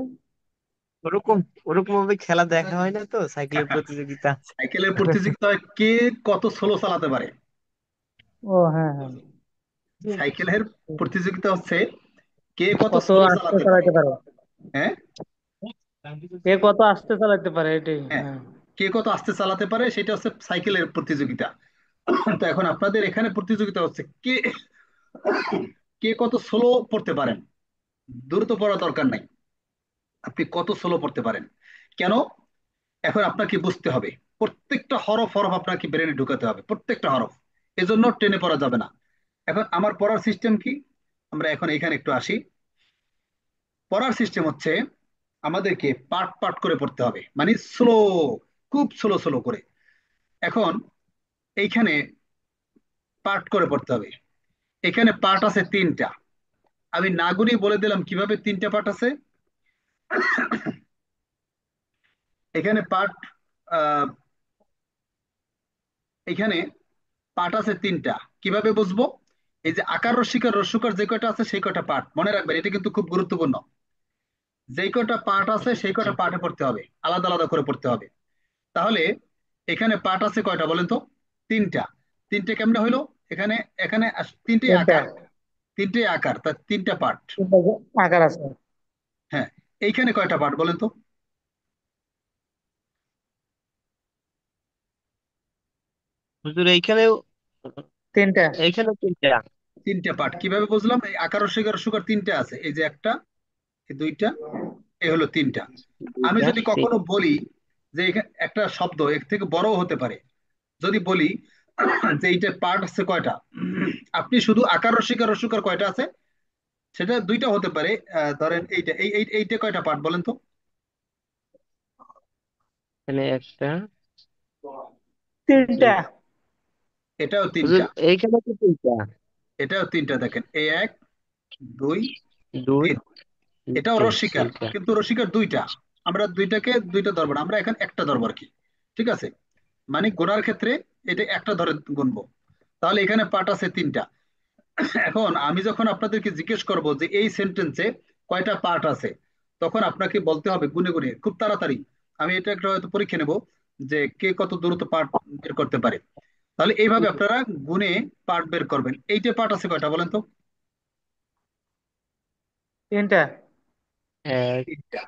ওরকম ওরকম ভাবে খেলা দেখা হয় না তো, সাইকেলের প্রতিযোগিতা। সাইকেলের প্রতিযোগিতা হয় কে কত স্লো চালাতে পারে। ও হ্যাঁ হ্যাঁ। সাইকেলের প্রতিযোগিতা হচ্ছে কে কত কত স্লো আস্তে চালাতে পারে। চালাতে পারে, হ্যাঁ, কে কত আস্তে চালাতে পারে, এটাই। হ্যাঁ, হ্যাঁ। কে কত আস্তে চালাতে পারে সেটা হচ্ছে সাইকেলের প্রতিযোগিতা। তো এখন আপনাদের এখানে প্রতিযোগিতা হচ্ছে কে কে কত স্লো পড়তে পারেন। দ্রুত পড়া দরকার নাই, আপনি কত স্লো পড়তে পারেন। কেন? এখন আপনাকে বুঝতে হবে, প্রত্যেকটা হরফ হরফ আপনাকে ব্রেনে ঢুকাতে হবে, প্রত্যেকটা হরফ। এজন্য টেনে পড়া যাবে না। এখন আমার পড়ার সিস্টেম কি, আমরা এখন এখানে একটু আসি। পড়ার সিস্টেম হচ্ছে, আমাদেরকে পার্ট পার্ট করে পড়তে হবে, মানে স্লো, খুব স্লো স্লো করে। এখন এইখানে পার্ট করে পড়তে হবে। এখানে পার্ট আছে তিনটা। আমি নাগরি বলে দিলাম কিভাবে তিনটা পার্ট আছে। এখানে পার্ট, এখানে পার্ট আছে তিনটা। কিভাবে বুঝবো? এই যে আকার রস্বীকার রস্যকার যে কয়টা আছে সেই কয়টা পার্ট মনে রাখবেন, এটা কিন্তু খুব গুরুত্বপূর্ণ। যেই কয়টা পার্ট আছে সেই জি। কয়টা পার্টে পড়তে হবে, আলাদা আলাদা করে পড়তে হবে। তাহলে এখানে পার্ট আছে কয়টা বলেন তো? তিনটা। তিনটে কেমনে হইলো? এখানে এখানে তিনটে তিনটা। আকার, তিনটে আকার, তার তিনটা পার্ট। তিনটা আকার আছে। হ্যাঁ, এইখানে কয়টা পার্ট বলেন তো? হুজুর এইখানেও তিনটা। এইখানে তিনটা। তিনটা পার্ট কিভাবে বুঝলাম? এই আকার রস্বীকার রস্যকার তিনটা আছে, এই যে একটা, এই দুইটা, এই হলো তিনটা। আমি দুইটা যদি কখনো বলি যে এখানে একটা শব্দ এর থেকে বড় হতে পারে, যদি বলি যে এইটা পার্ট আছে কয়টা, আপনি শুধু আকার রস্বীকার রস্যকার কয়টা আছে সেটা দুইটা হতে পারে। ধরেন এইটা, এইটা কয়টা পার্ট বলেন তো? এখানে একটা তিনটা। দুই। এটাও হুজুর তিনটা, এইখানে তো তিনটা। এটাও তিনটা। দেখেন, এই এক, দুই, দুই তিন। এটাও তিন রস্বীকার, তিনটা। কিন্তু রস্বীকার দুইটা। আমরা দুইটাকে দুইটা ধরবো না, আমরা এখন একটা ধরবো আর কি। ঠিক আছে, মানে গোনার ক্ষেত্রে এটা একটা ধরে গুনবো। তাহলে এখানে পার্ট আছে তিনটা। এখন আমি যখন আপনাদেরকে জিজ্ঞেস করব যে এই সেন্টেন্সে কয়টা পার্ট আছে, তখন আপনাকে বলতে হবে গুনে গুনে খুব তাড়াতাড়ি। আমি এটা একটা হয়তো পরীক্ষা নেব যে কে কত দ্রুত পার্ট বের করতে পারে। তাহলে এইভাবে আপনারা গুনে পার্ট বের করবেন। এইটা পার্ট আছে কয়টা বলেন তো? তিনটা। এক তিনটা।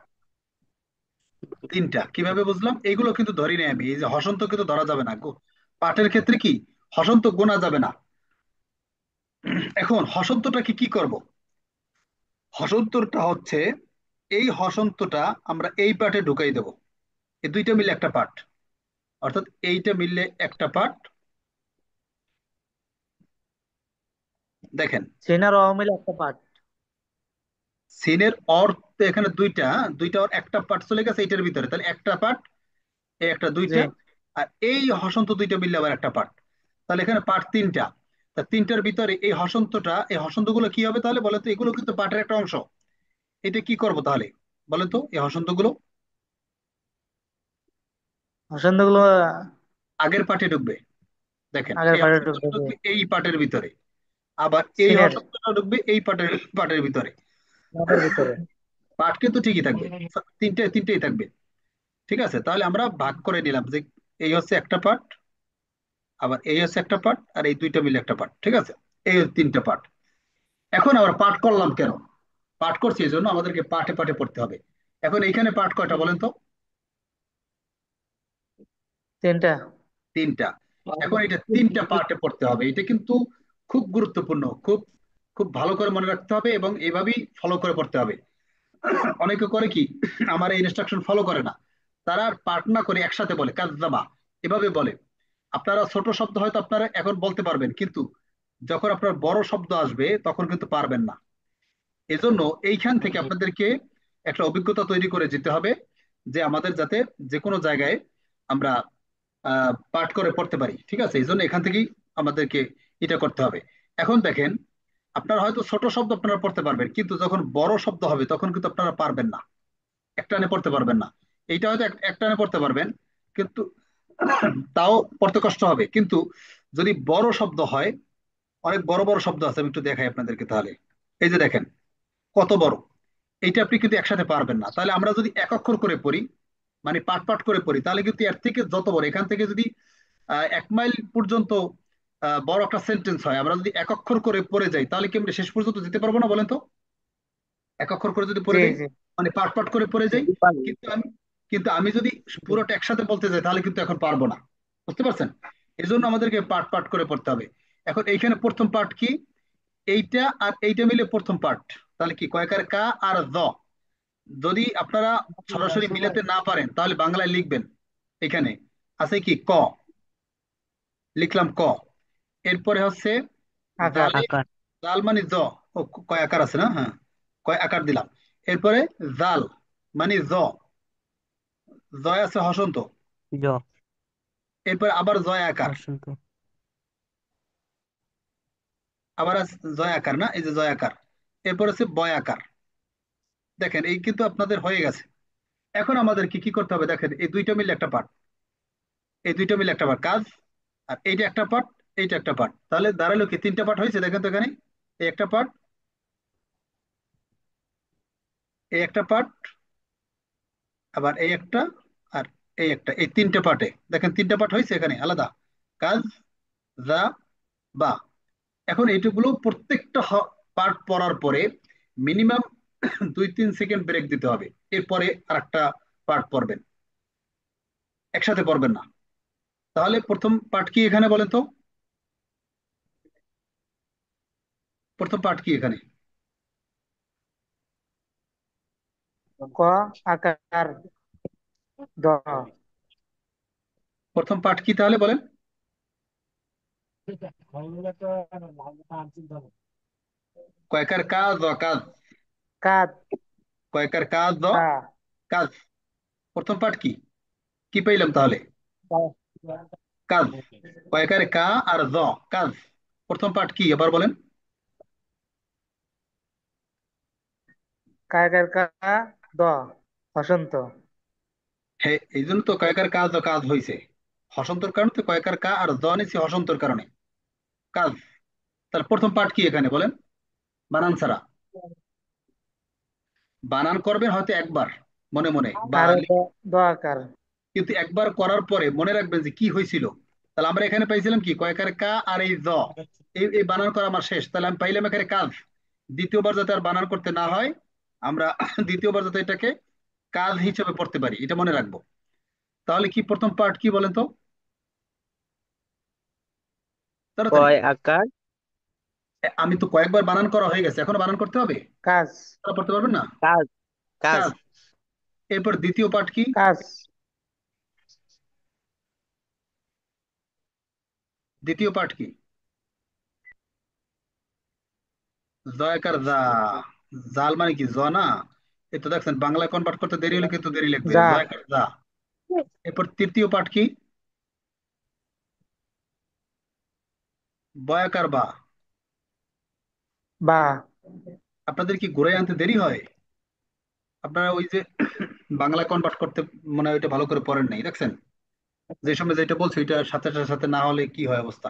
তিনটা কিভাবে বুঝলাম? এইগুলো কিন্তু ধরি নাই আমি, এই যে হসন্ত কিন্তু ধরা যাবে না পাঠের ক্ষেত্রে কি হসন্ত গোনা যাবে না। এখন হসন্তটাকে কি করব? হসন্তটা হচ্ছে, এই হসন্তটা আমরা এই পার্টে ঢুকাই দেব। এই দুইটা মিলে একটা পার্ট, অর্থাৎ এইটা মিললে একটা পার্ট। দেখেন, সিন আর অ মিলে একটা পার্ট। সিনের অর্থ এখানে দুইটা, দুইটা ওর একটা পার্ট চলে গেছে এইটার ভিতরে, তাহলে একটা পার্ট, এই একটা জি। দুইটা, আর এই হসন্ত দুইটা মিললে আবার একটা পার্ট। তাহলে এখানে পার্ট তিনটা। তা তিনটার ভিতরে এই হসন্তটা, এই হসন্তগুলো কি হবে তাহলে বলেন তো? এগুলো কিন্তু পার্টের একটা অংশ। এটা কি করব তাহলে বলেন তো? এই হসন্তগুলো হসন্ত গুলো আগের পার্টে ঢুকবে। দেখেন, আগের এই পার্টে হসন্তটা ঢুকবে, জি। ঢুকবে এই পার্টের ভিতরে, আবার এই সিনের হসন্তটা ঢুকবে এই পার্টের পার্টের ভিতরে। মাথার ভিতরে। পার্ট কিন্তু ঠিকই থাকবে, তিনটে তিনটেই থাকবে। ঠিক আছে, তাহলে আমরা ভাগ করে নিলাম যে এই হচ্ছে একটা পার্ট, আবার এই হচ্ছে একটা পার্ট, আর এই দুইটা মিলে একটা পার্ট। ঠিক আছে, এই হচ্ছে তিনটা পার্ট। এখন আবার পাঠ করলাম কেন? পাঠ করছি এই জন্য আমাদেরকে পাঠে পাঠে পড়তে হবে। এখন এইখানে পাঠ কয়টা বলেন তো? তিনটা। তিনটা। এখন এটা তিনটা পার্টে পড়তে হবে, এটা কিন্তু খুব গুরুত্বপূর্ণ, খুব খুব ভালো করে মনে রাখতে হবে এবং এইভাবেই ফলো করে পড়তে হবে। অনেকে করে কি, আমার এই ইনস্ট্রাকশন ফলো করে না, তারা পার্ট না করে একসাথে বলে কাজ্জাবা, এভাবে বলে। আপনারা ছোট শব্দ হয়তো আপনারা এখন বলতে পারবেন, কিন্তু যখন আপনার বড় শব্দ আসবে তখন কিন্তু পারবেন না। এজন্য এইখান থেকে আপনাদেরকে একটা অভিজ্ঞতা তৈরি করে যেতে হবে, যে আমাদের যাতে যে কোনো জায়গায় আমরা পাঠ করে পড়তে পারি। ঠিক আছে, এই জন্য এখান থেকেই আমাদেরকে এটা করতে হবে। এখন দেখেন, আপনারা হয়তো ছোট শব্দ আপনারা পড়তে পারবেন, কিন্তু যখন বড় শব্দ হবে তখন কিন্তু আপনারা পারবেন না, একটানে পড়তে পারবেন না। এইটা হয়তো একটানে পড়তে পারবেন, কিন্তু তাও পড়তে কষ্ট হবে। কিন্তু যদি বড় শব্দ হয়, অনেক বড় বড় শব্দ আছে, আমি একটু দেখাই আপনাদেরকে তাহলে। এই যে দেখেন কত বড়, এইটা আপনি কিন্তু একসাথে পারবেন না। তাহলে আমরা যদি এক অক্ষর করে পড়ি, মানে পাট পাট করে পড়ি, তাহলে কিন্তু এর থেকে যত বড়, এখান থেকে যদি 1 মাইল পর্যন্ত বড় একটা সেন্টেন্স হয়, আমরা যদি এক অক্ষর করে পড়ে যাই, তাহলে কি আমরা শেষ পর্যন্ত যেতে পারবো না বলেন তো? এক অক্ষর করে যদি জি, পড়ে যাই, জি। মানে পাট পাট করে পড়ে যাই। পারি। কিন্তু আমি কিন্তু আমি যদি পুরোটা একসাথে বলতে যাই তাহলে কিন্তু এখন পারবো না। বুঝতে পারছেন? এই জন্য আমাদেরকে পাট পাট করে পড়তে হবে। এখন এইখানে প্রথম পার্ট কি? এইটা আর এইটা মিলে প্রথম পার্ট। তাহলে কি কয়কার কা আর জ। যদি আপনারা সরাসরি মিলাতে না পারেন তাহলে বাংলায় লিখবেন। এখানে আছে কি ক, লিখলাম ক। এরপরে হচ্ছে আকার। জালে, আকার। জাল মানে জ, ও কয় আকার আছে না? হ্যাঁ, কয় আকার দিলাম। এরপরে জাল, মানে জয় আছে হসন্ত, জ এরপর আবার জয় আকার, বসন্ত। আবার আছে জয় আকার, না এই যে জয় আকার, এরপর আছে বয় আকার। দেখেন এই কিন্তু আপনাদের হয়ে গেছে। এখন আমাদের কি কি করতে হবে দেখেন, এই দুইটা মিলে একটা পার্ট, এই দুইটা মিলে একটা পার্ট কাজ, আর এইটা একটা পার্ট, এইটা একটা পার্ট, তাহলে দাঁড়ালো কি তিনটা পার্ট হয়েছে দেখেন তো এখানে। এই একটা পার্ট, এই একটা পার্ট, আবার এই একটা, আর এই একটা, এই তিনটা পার্টে দেখেন তিনটা পার্ট হয়েছে এখানে আলাদা, কাজ, যা, বা। এখন এইটুকুলো প্রত্যেকটা পার্ট পড়ার পরে মিনিমাম 2-3 সেকেন্ড ব্রেক দিতে হবে, এরপরে আর একটা পার্ট পড়বেন, একসাথে পড়বেন না। তাহলে প্রথম পার্ট কি এখানে বলেন তো, প্রথম পার্ট কি এখানে? ক আকার দ। প্রথম পার্ট কি তাহলে বলেন? কয়কার কাজ দ কাজ, কাদ কয়কার কাজ দ কা কাজ। প্রথম পার্ট কি, কি পাইলাম তাহলে? কাজ। কয়কার কা আর দ কাজ, প্রথম পার্ট কি এবার বলেন? কায়কার কা দ বসন্ত। হ্যাঁ এই জন্য তো কয়কার কাজ দ কাজ হয়েছে, হসন্তর কারণে তো কয়কার কা আর দ নিছি হসন্তর কারণে, কাজ। তাহলে প্রথম পার্ট কি এখানে বলেন, বানান ছাড়া। বানান করবেন হয়তো একবার মনে মনে বা আর দ আকার। কিন্তু একবার করার পরে মনে রাখবেন যে কি হয়েছিল। তাহলে আমরা এখানে পাইছিলাম কি কয়কার কা আর এই জ, এই এই বানান করা আমার শেষ, তাহলে আমি পাইলাম এখানে কাজ। দ্বিতীয়বার যাতে আর বানান করতে না হয়, আমরা দ্বিতীয়বার যাতে এটাকে কাজ হিসেবে পড়তে পারি, এটা মনে রাখবো। তাহলে কি প্রথম পার্ট কি বলেন তো, তাড়াতাড়ি। কয় আকার আমি তো কয়েকবার বানান করা হয়ে গেছে, এখনো বানান করতে হবে, কাজ তারা পড়তে পারবেন না। কাজ কাজ কাজ। এরপর দ্বিতীয় পার্ট কি, কাজ দ্বিতীয় পার্ট কি, জয়াকার যা, জাল মানে কি জ না, এই তো দেখছেন বাংলায় কনভার্ট করতে দেরি হলে কিন্তু দেরি লাগবে, যা জয়াকার যা। এরপর তৃতীয় পার্ট কি, বয়াকার বা। বা আপনাদের কি ঘুরাই আনতে দেরি হয়? আপনারা ওই যে বাংলা কনভার্ট করতে মনে হয় ওইটা ভালো করে পড়েন নাই, দেখছেন যে সময় যেটা বলছি ওইটা সাথে সাথে সাথে না হলে কি হয় অবস্থা।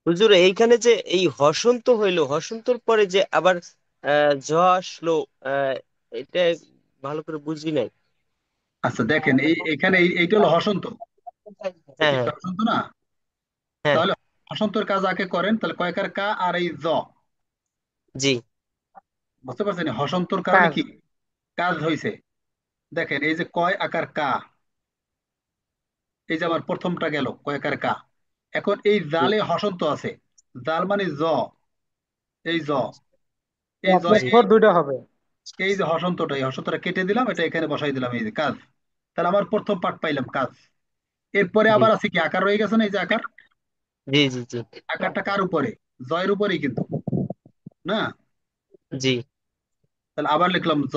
হুজুর, এইখানে যে এই হসন্ত হইলো, হসন্তর পরে যে আবার জ আসলো, আহ এটা ভালো করে বুঝি নাই। আচ্ছা দেখেন এই এখানে এইটা হলো হসন্ত, হ্যাঁ এটা কি হ্যাঁ হসন্ত না? হ্যাঁ। তাহলে হসন্তর কাজ আগে করেন, তাহলে কয়কার কা আর এই জ, জি। বুঝতে পারছেন হসন্তর কারণে কাজ কি কাজ হয়েছে। দেখেন এই যে কয় আকার কা, এই যে আমার প্রথমটা গেল কয়কার কা। এখন এই জি জালে হসন্ত আছে, জাল মানে জ, এই জ, এই জ, জি প্লাস 4 দুইটা হবে। এই যে হসন্তটা, এই হসন্তটা কেটে দিলাম, এটা এখানে বসাই দিলাম, এই যে কাজ। তাহলে আমার প্রথম পার্ট পাইলাম কাজ। এরপরে জি আবার আছে কি আকার রয়ে গেছে না, এই যে আকার, জি জি জি আকারটা কার উপরে, জয়ের উপরেই কিন্তু, না? জি তাহলে আবার লিখলাম জ,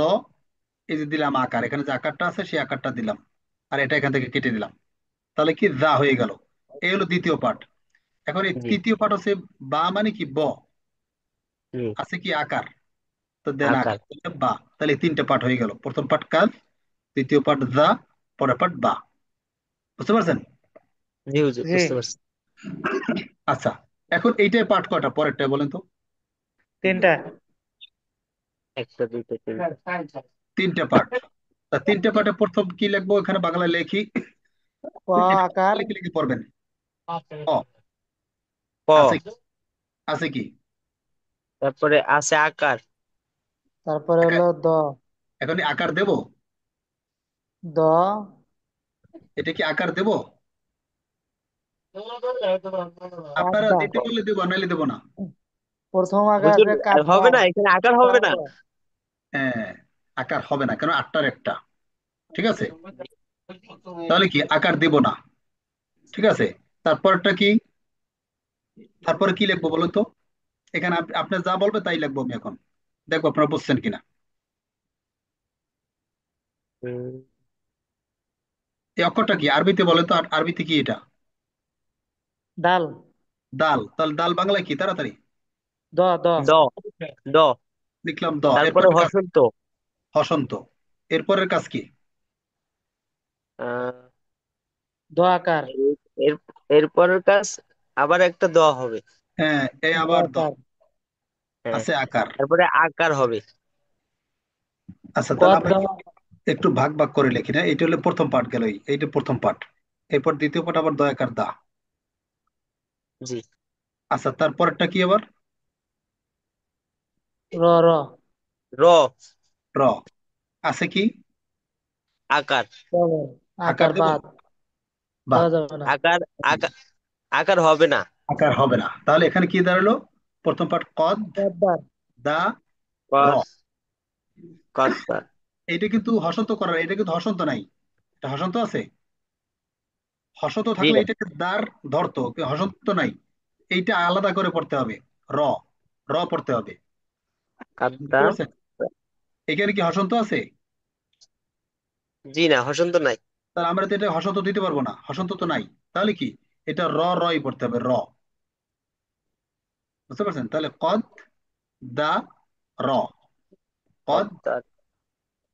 এই যে দিলাম আকার, এখানে যে আকারটা আছে সেই আকারটা দিলাম, আর এটা এখান থেকে কেটে দিলাম, তাহলে কি যা হয়ে গেল। এই হলো দ্বিতীয় পার্ট। এখন এই জি তৃতীয় পার্ট হচ্ছে বা মানে কি ব, জি আছে কি আকার, তো দেন আকার। আকার তাহলে বা, তাহলে এই তিনটা পার্ট হয়ে গেল, প্রথম পার্ট কাজ, দ্বিতীয় পার্ট যা, পরের পার্ট বা। বুঝতে পারছেন? জি হুজুর, জি বুঝতে পারছি। আচ্ছা, এখন এইটাই পার্ট কয়টা পরেরটা বলেন তো? তিনটা। একটা দুইটা তিনটা। তিনটা পার্ট। তা তিনটা পার্টে প্রথম কি লিখবো এখানে বাংলায় লেখি, ক আকার, লিখে লিখে পড়বেন। অ, আছে ক, কি, আছে কি, তারপরে আছে আকার। তারপরে একা- হলো দ, এখন এই আকার দেব, দ এটা কি আকার দেব? আপনারা পাঁচটা। দিতে বললে দেবো, নাইলে দেবো না। প্রথম হুজুর, আকারে আর কাজ বা হবে না, এখানে আকার হবে না। হ্যাঁ, আকার হবে না, কেন আটটার একটা, ঠিক আছে। তাহলে কি আকার দেব না, ঠিক আছে। তারপরটা কি, তারপরে কি লিখবো বলুন তো? এখানে আপনি যা বলবে তাই লিখবো আমি এখন, দেখবো আপনারা বুঝছেন কিনা। উম, এই অক্ষরটা কি আরবিতে বলেন তো, আরবিতে কি এটা? দাল। দাল। তাহলে দাল বাংলায় কি তাড়াতাড়ি? দ দ দ দ লিখলাম দ। তারপরে এরপরের কাজ হসন্ত। হসন্ত। এরপরের কাজ কি? আহ দ আকার। এর এর- এরপরের কাজ আবার একটা দ হবে। হ্যাঁ, এই দ আবার দ। আকার। হ্যাঁ, আছে আকার। তারপরে আকার হবে। আচ্ছা, তাহলে কদ আমরা দ। একটু ভাগ ভাগ করে লিখি না, এইটা হলো প্রথম পার্ট গেল, এইটা প্রথম পার্ট। এরপর দ্বিতীয় পার্ট আবার দয়াকার দা। জি। আচ্ছা, তারপরেরটা কি আবার? র র। র র। আছে কি? র আকার। র। আকার আকার দেব? বাদ। বাহ। দেওয়া যাবে না। আকার আকার আকার হবে না। আকার হবে না, তাহলে এখানে কি দাঁড়ালো? প্রথম পার্ট কদ কদ্দার। দা র। কস কর্তা। এইটা কিন্তু হসন্ত করার, এটা কিন্তু হসন্ত নাই। এটা হসন্ত আছে? হসন্ত জি থাকলে না। এটাকে দার ধরতো, কিন্তু হসন্ত নাই। এইটা আলাদা করে পড়তে হবে। র। র পড়তে হবে। বুঝতে কাদ্দা। পারছেন? এখানে কি হসন্ত আছে? জি না, হসন্ত নাই। তাহলে আমরা তো এটা হসন্ত দিতে পারবো না, হসন্ত তো নাই। তাহলে কি? এটা র রই পড়তে হবে, র। বুঝতে পারছেন? তাহলে কদ দা র। কদ। কর্তা।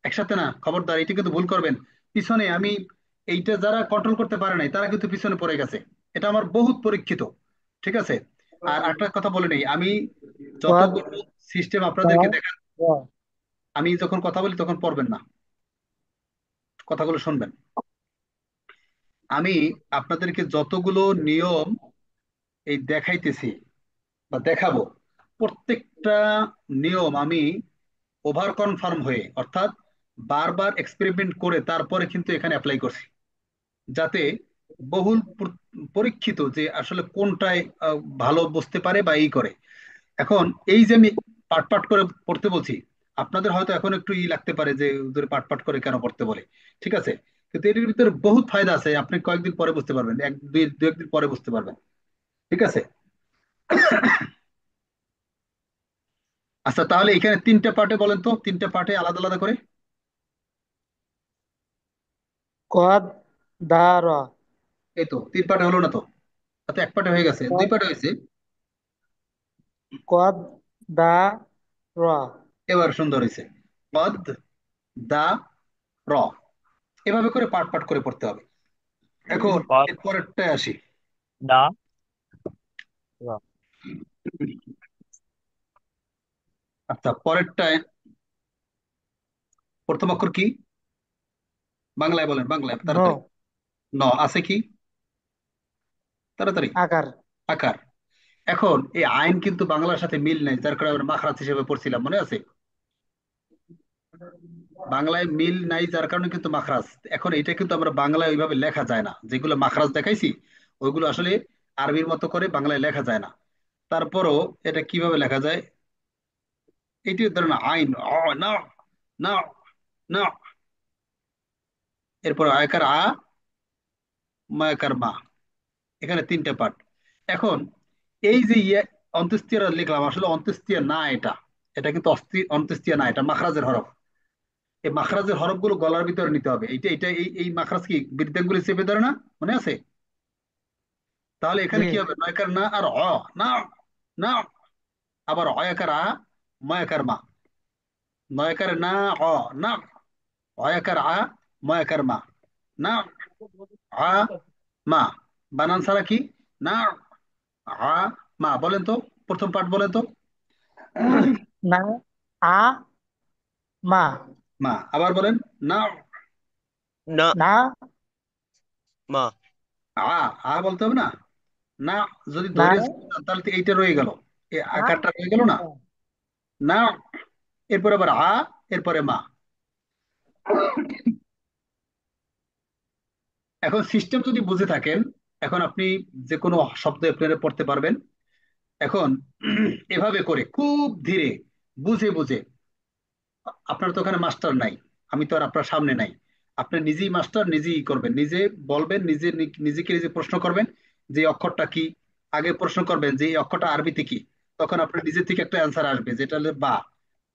একসাথে না, খবরদার, এটা কিন্তু ভুল করবেন। পিছনে আমি, এইটা যারা কন্ট্রোল করতে পারে নাই তারা কিন্তু পিছনে পড়ে গেছে। এটা আমার বহুত পরীক্ষিত। ঠিক আছে। আর একটা কথা বলে নেই, আমি কদ যতগুলো সিস্টেম দা আপনাদেরকে দেখা, র। আমি যখন কথা বলি তখন পড়বেন না, কথাগুলো শুনবেন। আমি আপনাদেরকে যতগুলো নিয়ম এই দেখাইতেছি বা দেখাবো, প্রত্যেকটা নিয়ম আমি ওভার কনফার্ম হয়ে, অর্থাৎ বারবার এক্সপেরিমেন্ট করে তারপরে কিন্তু এখানে অ্যাপ্লাই করছি, যাতে বহুল পরীক্ষিত যে আসলে কোনটায় ভালো বুঝতে পারে বা এই করে। এখন এই যে আমি পাট পাট করে পড়তে বলছি, আপনাদের হয়তো এখন একটু লাগতে পারে যে ওদের পাট পাট করে কেন পড়তে বলে। ঠিক আছে, কিন্তু এটির ভিতরে বহুত ফায়দা আছে, আপনি কয়েকদিন পরে বুঝতে পারবেন, দু একদিন পরে বুঝতে পারবেন। ঠিক আছে। আচ্ছা, তাহলে এখানে তিনটা পার্টে বলেন তো, তিনটা পার্টে আলাদা আলাদা করে। কদ দা র। এই তো তিন পার্টে হলো না তো? আচ্ছা, এক পার্টে হয়ে গেছে, দুই কদ পার্টে হয়েছে। কদ দা র। এবার সুন্দর হয়েছে। পদ দা র। এভাবে করে পার্ট পার্ট করে পড়তে হবে। এখন এর পরেরটায় আসি। কর্তা। র। আচ্ছা, পরেরটায় প্রথম অক্ষর কি? বাংলায় বলেন, বাংলায় নো। তাড়াতাড়ি। ন। আছে কি? তাড়াতাড়ি। আকার। আকার। এখন এই আইন কিন্তু বাংলার সাথে মিল নেই, যার কারণে আমরা মাখরাজ হিসেবে পড়ছিলাম, মনে আছে? বাংলায় মিল নাই যার কারণে কিন্তু মাখরাজ। এখন এটা কিন্তু আমরা বাংলায় ওইভাবে লেখা যায় না, যেগুলো মাখরাজ দেখাইছি ওইগুলো আসলে আরবির মতো করে বাংলায় লেখা যায় না। তারপরও এটা কিভাবে লেখা যায়? এটি ধরেন আইন না, না, না। এরপর আয়কার মায়াকার মা। এখানে তিনটা পার্ট। এখন এই যে অন্ত্যেষ্টিয়ারা লিখলাম, আসলে অন্ত্যেষ্টিয়া না এটা। এটা কিন্তু অন্ত্যেষ্টিয়া না, এটা মাখরাজের হরফ। এই মাখরাজের হরফগুলো গলার ভিতরে নিতে হবে। এইটা এটা এই মাখরাজ কি বৃদ্ধাঙ্গুলি চেপে ধরে না, মনে আছে? তাহলে জি। এখানে কি হবে? নয়কার না আর না, না। আবার অয়াকার ময়াকার মা। নয়কার না, না। অয়াকার ময়াকার মা। না, আ, মা। বানান ছাড়া কি? না, আ, মা। বলেন তো, প্রথম পার্ট বলেন তো। না। আ মা। মা। আবার বলেন। না, না। না। মা। আ। আ বলতে হবে না। না। যদি না। ধৈর্য তাহলে তো এইটা রয়ে গেল, এই না। আকারটা রয়ে গেল না। না। এরপরে আবার এরপরে মা। এখন সিস্টেম যদি বুঝে থাকেন, এখন আপনি যে কোনো শব্দ আপনারা পড়তে পারবেন। এখন এভাবে করে খুব ধীরে বুঝে বুঝে, আপনার তো ওখানে মাস্টার নাই, আমি তো আর আপনার সামনে নাই। আপনি নিজেই মাস্টার, নিজেই করবেন, নিজে বলবেন, নিজেকে নিজে প্রশ্ন করবেন যে এই অক্ষরটা কি। আগে প্রশ্ন করবেন যে এই অক্ষরটা আরবিতে কি। তখন আপনার নিজে থেকে একটা অ্যান্সার আসবে, যেটা হলে বা।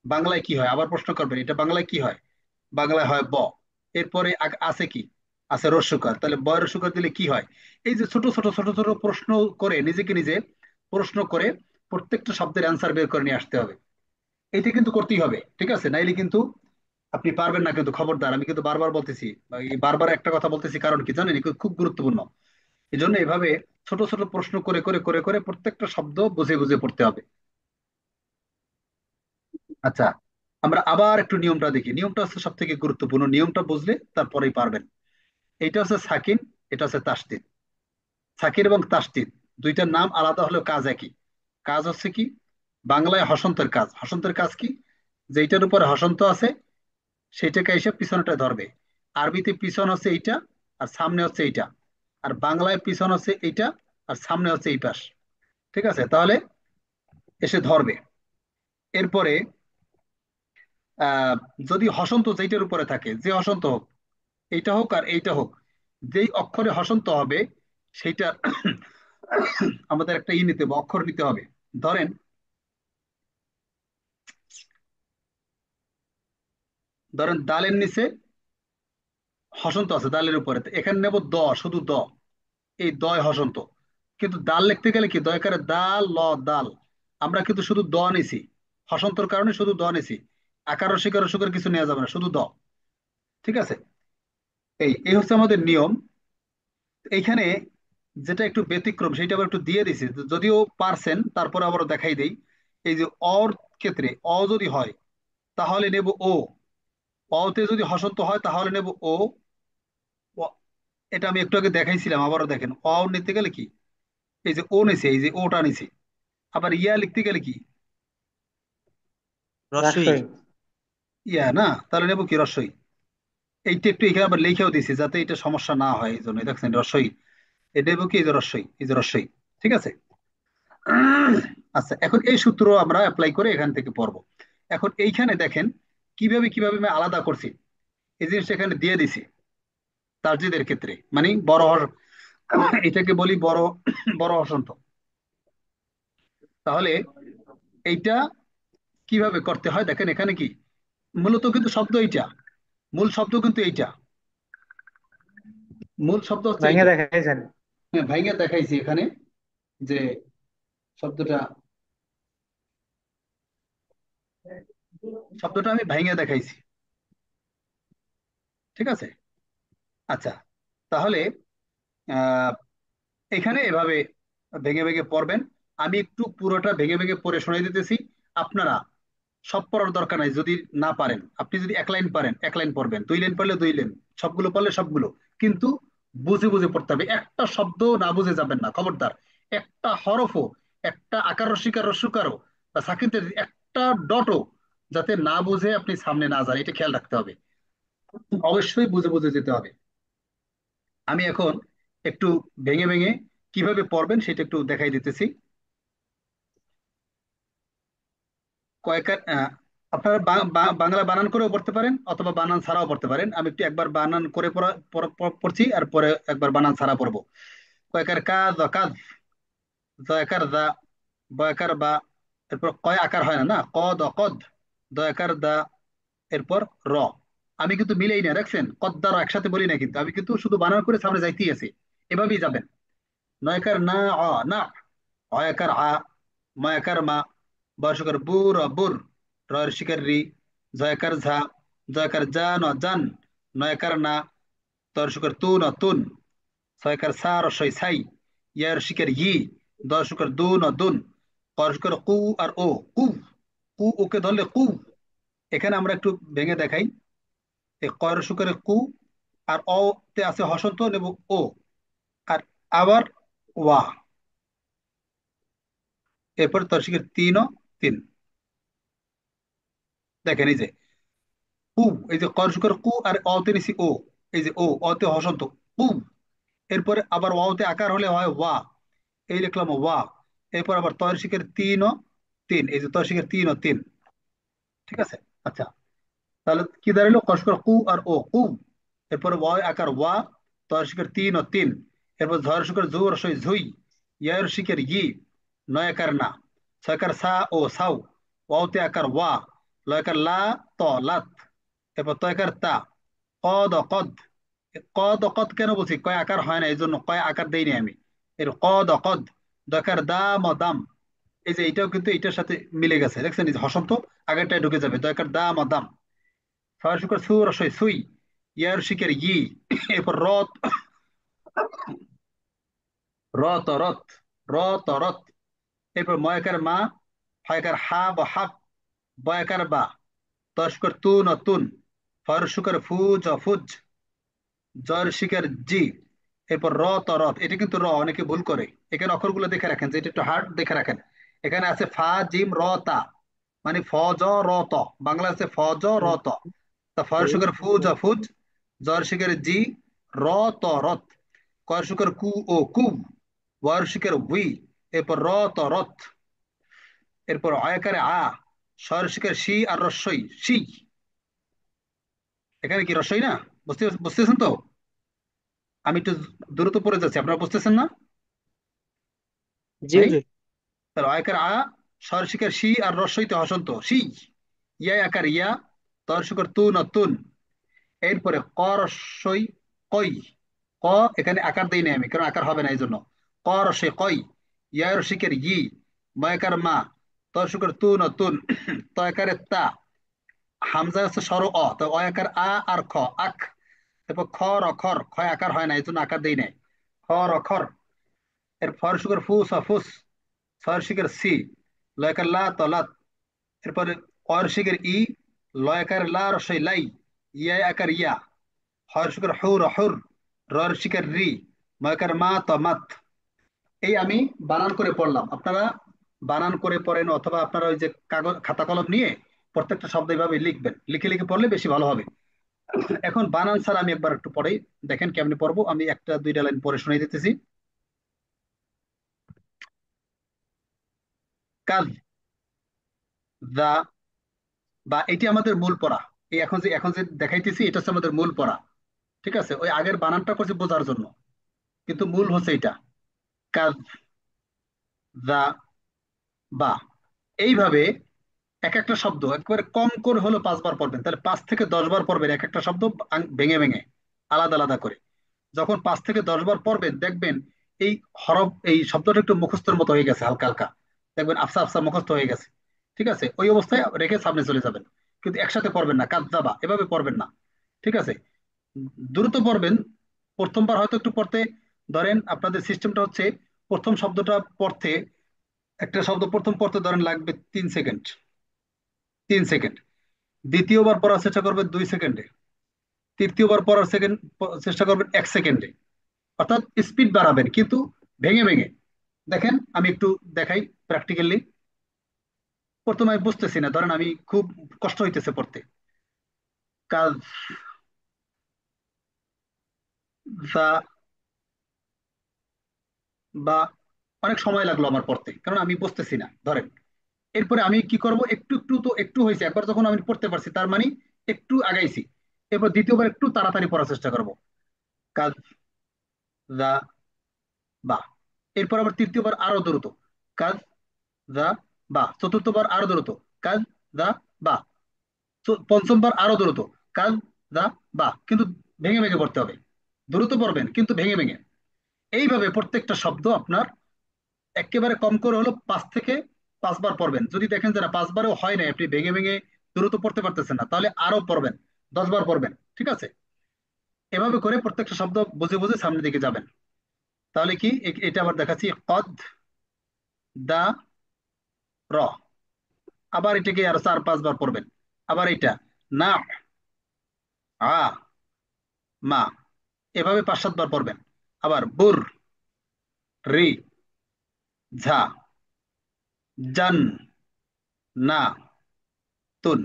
বাংলায় কি হয়, আবার প্রশ্ন করবেন এটা বাংলায় কি হয়। বাংলায় হয় ব। এরপরে আছে কি, আছে রস্যকার, তাহলে বয় রস্যকার দিলে কি হয়? এই যে ছোট ছোট ছোট ছোট প্রশ্ন করে নিজেকে নিজে প্রশ্ন করে প্রত্যেকটা শব্দের অ্যান্সার বের করে নিয়ে আসতে হবে। এইটা কিন্তু করতেই হবে, ঠিক আছে? নাইলে কিন্তু আপনি পারবেন না, কিন্তু খবরদার, আমি কিন্তু বারবার বলতেছি, বা এই বারবার একটা কথা বলতেছি, কারণ কি জানেন, এগুলো খুব গুরুত্বপূর্ণ। এই জন্য এভাবে ছোট ছোট প্রশ্ন করে করে করে করে প্রত্যেকটা শব্দ বুঝে বুঝে পড়তে হবে। আচ্ছা, আমরা আবার একটু নিয়মটা দেখি। নিয়মটা হচ্ছে সব থেকে গুরুত্বপূর্ণ, নিয়মটা বুঝলে তারপরেই পারবেন। এটা হচ্ছে সাকিন, এটা হচ্ছে তাসদিদ। সাকির এবং তাসদিদ দুইটার নাম আলাদা হলেও কাজ একই। কাজ হচ্ছে কি, বাংলায় হসন্তের কাজ, হসন্তের কাজ কি, যেইটার উপরে হসন্ত আছে সেইটাকে এসে পিছনটা ধরবে। আরবিতে পিছন হচ্ছে এইটা, আর সামনে হচ্ছে এইটা। আর বাংলায় পিছন হচ্ছে এইটা, আর সামনে হচ্ছে এই পাশ। ঠিক আছে? তাহলে এসে ধরবে। এরপরে আহ যদি হসন্ত যেইটার উপরে থাকে, যে হসন্ত হোক, এইটা হোক আর এইটা হোক, যেই অক্ষরে হসন্ত হবে সেইটা আমাদের একটা নিতে হবে, অক্ষর নিতে হবে। ধরেন, দালের নিচে হসন্ত আছে, দালের উপরে, তো এখানে নেব দ, শুধু দ। এই দয় হসন্ত। কিন্তু দাল লিখতে গেলে কি, দয়কারে দাল ল, দাল। আমরা কিন্তু শুধু দ নিছি, হসন্তর কারণে শুধু দ নিছি। আকার রসিকার রসুকার কিছু নেওয়া যাবে না, শুধু দ। ঠিক আছে? এই এই হচ্ছে আমাদের নিয়ম। এইখানে যেটা একটু ব্যতিক্রম সেটা আবার একটু দিয়ে দিছি, যদিও পারছেন, তারপরে আবার দেখাই দেই। এই যে অর ক্ষেত্রে অ যদি হয় তাহলে নেব ও, অতে যদি হসন্ত হয় তাহলে নেব ও। ও- এটা আমি একটু আগে দেখাইছিলাম, আবারও দেখেন। অ নিতে গেলে কি, এই যে ও নিছে, এই যে ওটা নিছে। আবার ইয়া লিখতে গেলে কি, রসই। রাজশাহী। ইয়া না, তাহলে নেব কি, রসই। এইটা একটু এখানে আবার লিখেও দিছি যাতে এটা সমস্যা না হয়, এই জন্য দেখছেন রসই। এটা নেব কি, এই যে রসই, এই যে রসই। ঠিক আছে? আচ্ছা, এখন এই সূত্র আমরা অ্যাপ্লাই করে এখান থেকে পড়বো। এখন এইখানে দেখেন কিভাবে কিভাবে আমি আলাদা করছি, এই জিনিসটা এখানে দিয়ে দিছি। তাসদিদের ক্ষেত্রে মানে এটাকে বলি বড় বড় হসন্ত। তাহলে এইটা কিভাবে করতে হয় দেখেন, এখানে কি মূলত কিন্তু শব্দ এইটা, মূল শব্দ কিন্তু এইটা, মূল শব্দ হচ্ছে ভেঙে এইটা। দেখাইছেন। হ্যাঁ, ভাইঙ্গা দেখাইছি এখানে, যে শব্দটা শব্দটা আমি ভাইঙ্গা দেখাইছি। ঠিক আছে? আচ্ছা, তাহলে আহ এখানে এভাবে ভেঙে ভেঙে পড়বেন। আমি একটু পুরোটা ভেঙে ভেঙে পড়ে শোনাই দিতেছি। আপনারা সব পড়ার দরকার নাই, যদি না পারেন, আপনি যদি এক লাইন পারেন এক লাইন পড়বেন, দুই লাইন পড়লে দুই লাইন, সবগুলো পড়লে সবগুলো। কিন্তু বুঝে বুঝে পড়তে হবে, একটা শব্দ না বুঝে যাবেন না, খবরদার। একটা হরফও, একটা আকার রসিকার রস্যকারও বা সাকিনতে একটা ডটও যাতে না বুঝে আপনি সামনে না যান, এটা খেয়াল রাখতে হবে। অবশ্যই বুঝে বুঝে যেতে হবে। আমি এখন একটু ভেঙে ভেঙে কিভাবে পড়বেন সেটা একটু দেখাই দিতেছি। কয়েকটা আপনারা বাংলা বানান করেও পড়তে পারেন অথবা বানান ছাড়াও পড়তে পারেন। আমি একটু একবার বানান করে পড়ছি, আর পরে একবার বানান ছাড়া পড়বো। কয়েকার কাজ, কাজ, জয়কার দা, বয়কার বা, এরপর কয় আকার হয় না, না, কদ কদ, দয়কার দা, এরপর র। আমি কিন্তু মিলেই না, দেখছেন, কদ্দার একসাথে বলি না, কিন্তু আমি কিন্তু শুধু বানান করে সামনে যাইতেই আছি। এভাবেই যাবেন। নয়কার না, না, অয়াকার ময়াকার মা, বর্ষকার বুর, বুর, রয়ের শিকার রি, জয়কার ঝা, জয়কার জা ন জান, নয়কার না, দর্শকের তু ন তুন, ছয়কার সা রসই ছাই, ইয়ার শিকার ই, দর্শকের দু ন দুন, করশকের কু আর ও, কু, কু ওকে ধরলে কু। এখানে আমরা একটু ভেঙে দেখাই। এই কয় রসুকের কু, আর অ তে আছে হসন্ত নেব ও, আর আবার ওয়া, এরপর দর্শকের তিন ও তিন। দেখেন এই যে কু, এই যে কর শুকর কু, আর অতে নিছি ও, এই যে ও, অতে হসন্ত, কু। এরপরে আবার ওয়াওতে আকার হলে হয় ওয়া, এই লিখলাম ওয়া। এরপর আবার তয় শিখের তিন ও তিন, এই যে তয় শিখের তিন ও তিন। ঠিক আছে? আচ্ছা, তাহলে কি দাঁড়ালো, কসকর কু আর ও, কু। এরপরে ওয়া আকার ওয়া, তয় শিখের তিন ও তিন। এরপর ঝড় শিখের জু রসই ঝুই, ইয়ার শিখের ই, নয় আকার না, ছয়কার সা ও সাউ, ওয়াওতে আকার ওয়া, লয়কার লা, ত লাত। এরপর তয়কার তা, কদ কদ কদ কদ কেন বলছি? কয় আকার হয় না, এই জন্য কয় আকার দেইনি আমি। এর কদ কদ, দকার দাম দাম, এই যে এটাও কিন্তু এটার সাথে মিলে গেছে, দেখছেন? এই যে হসন্ত আগেরটায় ঢুকে যাবে, দকার দাম দাম। ছয় শুকর সু রসই সুই, ইয়ার শিকের ই, এরপর রত, রত রত, রত রত, এরপর ময়কার মা, হয়কার হা বা হাক, বয়কার বা, তস্কর তুন তুন, ফর শুকর ফুজ ফুজ, জয়ের শিকার জি, এরপর র ত রথ। এটা কিন্তু র অনেকে ভুল করে, এখানে অক্ষরগুলো দেখে রাখেন, যে এটা একটু হার্ড দেখে রাখেন। এখানে আছে ফা জিম র তা, মানে ফ জ র ত, বাংলা আছে ফ জ র ত। তা ফর শুকর ফুজ ফুজ, জয়ের শিকার জি, র ত রথ, কর শুকর কু ও কু, ওয়ার শিকার উই, এরপর র ত রথ, এরপর অয়কারে আ, স্বর শিকার শি আর রস্যই শি। এখানে কি রস্যই না? বুঝতেছেন তো? আমি একটু দ্রুত পড়ে যাচ্ছি, আপনারা বুঝতেছেন না জি ভাই? হুজুর। তাহলে অয়কার আ, স্বর শিকার শি আর রস্যইতে হসন্ত শি, ইয়া আকার ইয়া, তর শিকার তু তুন, এরপরে ক রস্যই কই, ক, এখানে আকার দেই নাই আমি, কারণ আকার হবে না এই জন্য। ক রস্যই কই, ইয়া রসিকের ই, ময়কার মা, তর শিকার তু তুন, তয়কারে তা, হামজা হচ্ছে স্বর অ, তো অয়াকার আ আর খ আখ, তারপর খ র খর, ক্ষয় আকার হয় না এই জন্য আকার দেই নাই, খ র খর। এর ফর সুগার ফুস ফুস, ছর শিখের সি, লয়কার লা তলাত, এরপরে অর শিখের ই, লয়কার লা রসই লাই, ইয়া আকার ইয়া, হর শিখের হুর হুর, রর শিখের রি, ময়কার মা তমাত। এই আমি বানান করে পড়লাম, আপনারা বানান করে পড়েন, অথবা আপনারা ওই যে কাগজ খাতা কলম নিয়ে প্রত্যেকটা শব্দ এইভাবে লিখবেন, লিখে লিখে পড়লে বেশি ভালো হবে। এখন বানান স্যার আমি একবার একটু পড়ে দেখেন কেমনি পড়বো, আমি একটা দুইটা লাইন পরে শুনিয়ে দিতেছি। কাজ, দা, বা, এটি আমাদের মূল পড়া। এই এখন যে দেখাইতেছি এটা হচ্ছে আমাদের মূল পড়া, ঠিক আছে? ওই আগের বানানটা করছি বোঝার জন্য, কিন্তু মূল হচ্ছে এটা। কাজ, দা, বা, এইভাবে এক একটা শব্দ একবারে কম করে হলো 5 বার পড়বেন, তাহলে 5 থেকে 10 বার পড়বেন এক একটা শব্দ, ভেঙে ভেঙে, আলাদা আলাদা করে। যখন 5 থেকে 10 বার পড়বেন দেখবেন এই হরফ, এই শব্দটা একটু মুখস্থের মতো হয়ে গেছে, হালকা হালকা দেখবেন, আফসা আফসা মুখস্থ হয়ে গেছে। ঠিক আছে, ওই অবস্থায় রেখে সামনে চলে যাবেন, কিন্তু একসাথে পড়বেন না, কাজ্জাবা এভাবে পড়বেন না। ঠিক আছে, দ্রুত পড়বেন। প্রথমবার হয়তো একটু পড়তে, ধরেন আপনাদের সিস্টেমটা হচ্ছে প্রথম শব্দটা পড়তে, একটা শব্দ প্রথম পড়তে ধরেন লাগবে 3 সেকেন্ড, 3 সেকেন্ড। দ্বিতীয়বার পড়ার চেষ্টা করবেন 2 সেকেন্ডে, তৃতীয়বার পড়ার চেষ্টা করবেন 1 সেকেন্ডে। অর্থাৎ স্পিড বাড়াবেন কিন্তু ভেঙে ভেঙে। দেখেন আমি একটু দেখাই প্র্যাকটিক্যালি। প্রথমে আমি বুঝতেছি না, ধরেন আমি খুব কষ্ট হইতেছে পড়তে, কাজ, যা, বা, অনেক সময় লাগলো আমার পড়তে, কারণ আমি বুঝতেছি না ধরেন। এরপরে আমি কি করব, একটু একটু তো একটু হয়েছে, একবার যখন আমি পড়তে পারছি তার মানে একটু আগাইছি। এরপর দ্বিতীয়বার একটু তাড়াতাড়ি পড়ার চেষ্টা করব, কাজ, যা, বা। এরপর আবার তৃতীয়বার আরো দ্রুত, কাজ, যা, বা। চতুর্থবার আরো দ্রুত, কাজ, যা, বা। পঞ্চমবার আরো দ্রুত, কাজ, যা, বা। কিন্তু ভেঙে ভেঙে পড়তে হবে, দ্রুত পড়বেন কিন্তু ভেঙে ভেঙে। এইভাবে প্রত্যেকটা শব্দ আপনার একেবারে কম করে হলো 5 থেকে 5 বার পড়বেন। যদি দেখেন যে না 5 বারেও হয় না, আপনি ভেঙে ভেঙে দ্রুত পড়তে পারতেছেন না, তাহলে আরো পড়বেন, 10 বার পড়বেন। ঠিক আছে, এভাবে করে প্রত্যেকটা শব্দ বুঝে বুঝে সামনের দিকে যাবেন। তাহলে কি এটা আবার দেখাচ্ছি, কদ, দা, র, আবার এটাকে আরো 4-5 বার পড়বেন। আবার এটা না, আ, মা, এভাবে 5-7 বার পড়বেন। আবার বুর, রি, ঝা, জান, না, তুন।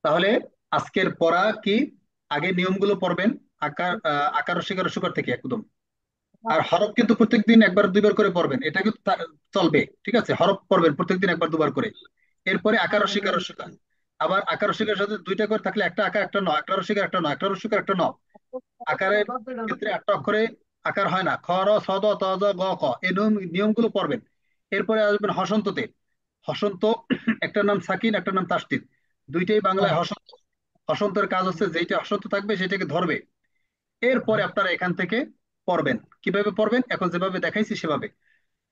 তাহলে আজকের পড়া কি, আগে নিয়মগুলো পড়বেন, আকার রসিকার রসিকর থেকে একদম। আর হরফ কিন্তু প্রত্যেকদিন একবার দুইবার করে পড়বেন, এটা কিন্তু চলবে। ঠিক আছে, হরফ পড়বেন প্রত্যেকদিন একবার দুবার করে। এরপরে আকার রসিকার রসিকা, আবার আকার রসিকার সাথে দুইটা করে থাকলে একটা আকার একটা ন, একটা রসিকার একটা ন, একটা রসিকার একটা ন। আকারের ক্ষেত্রে 8টা অক্ষরে আকার হয় না, খ র ছ দ ত জ গ ক, এই নিয়মগুলো পড়বেন। এরপরে আসবেন হসন্ততে। হসন্ত একটার নাম সাকিন, একটার নাম তাসদিদ, দুইটাই বাংলায় হসন্ত। হসন্তের কাজ হচ্ছে যেইটা হসন্ত থাকবে সেটাকে ধরবে, এরপরে আপনারা এখান থেকে পড়বেন। কিভাবে পড়বেন? এখন যেভাবে দেখাইছি সেভাবে।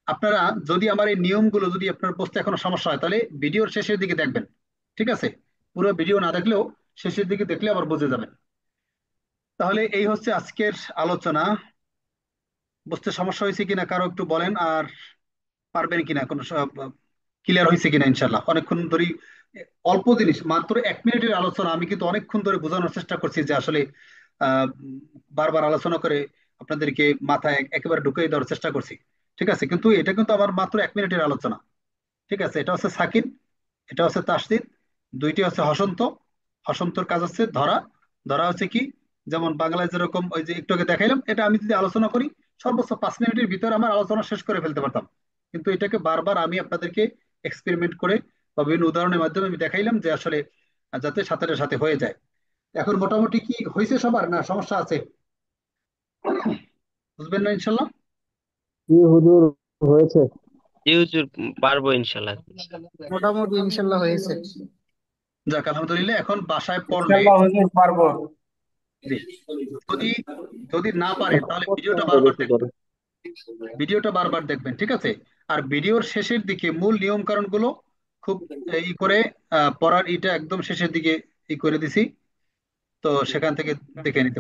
আপনারা যদি আমার এই নিয়মগুলো যদি আপনার বুঝতে এখনো সমস্যা হয়, তাহলে ভিডিওর শেষের দিকে দেখবেন, ঠিক আছে? পুরো ভিডিও না দেখলেও শেষের দিকে দেখলে আবার বুঝে যাবেন। তাহলে এই হচ্ছে আজকের আলোচনা। বুঝতে সমস্যা হয়েছে কিনা কারো একটু বলেন, আর পারবেন কিনা কোনো ক্লিয়ার হয়েছে কিনা? ইনশাল্লাহ অনেকক্ষণ ধরে অল্প জিনিস, মাত্র 1 মিনিটের আলোচনা, আমি কিন্তু অনেকক্ষণ ধরে বোঝানোর চেষ্টা করছি যে আসলে আহ, বারবার আলোচনা করে আপনাদেরকে মাথায় একেবারে ঢুকিয়ে দেওয়ার চেষ্টা করছি, ঠিক আছে? কিন্তু এটা কিন্তু আমার মাত্র 1 মিনিটের আলোচনা, ঠিক আছে? এটা হচ্ছে সাকিন, এটা হচ্ছে তাসদিদ, দুইটি হচ্ছে হসন্ত। হসন্তর কাজ হচ্ছে ধরা। ধরা হচ্ছে কি, যেমন বাংলায় যেরকম ওই যে একটু আগে দেখাইলাম, এটা আমি যদি আলোচনা করি সর্বোচ্চ 5 মিনিটের ভিতরে আমার আলোচনা শেষ করে ফেলতে পারতাম, কিন্তু এটাকে বারবার আমি আপনাদেরকে এক্সপেরিমেন্ট করে বা বিভিন্ন উদাহরণের মাধ্যমে আমি দেখাইলাম যে আসলে যাতে সাথে সাথে হয়ে যায়। এখন মোটামুটি কি হয়েছে সবার, না সমস্যা আছে? বুঝবেন না ইনশাল্লাহ? জি হুজুর, হয়েছে। জি হুজুর, পারবো ইনশাল্লাহ। মোটামুটি ইনশাল্লাহ হয়েছে। যাক আলহামদুলিল্লাহ। এখন বাসায় পড়লে ইনশাল্লাহ হুজুর পারবো। জি, যদি যদি না পারেন তাহলে করতে ভিডিওটা হবে বারবার বেশি দেখবেন। করে। ভিডিওটা বারবার দেখবেন, ঠিক আছে? আর ভিডিওর শেষের দিকে মূল নিয়ম কানুন গুলো খুব ই করে পড়ার, এটা একদম শেষের দিকে ই করে দিছি, তো সেখান থেকে দেখে নিতে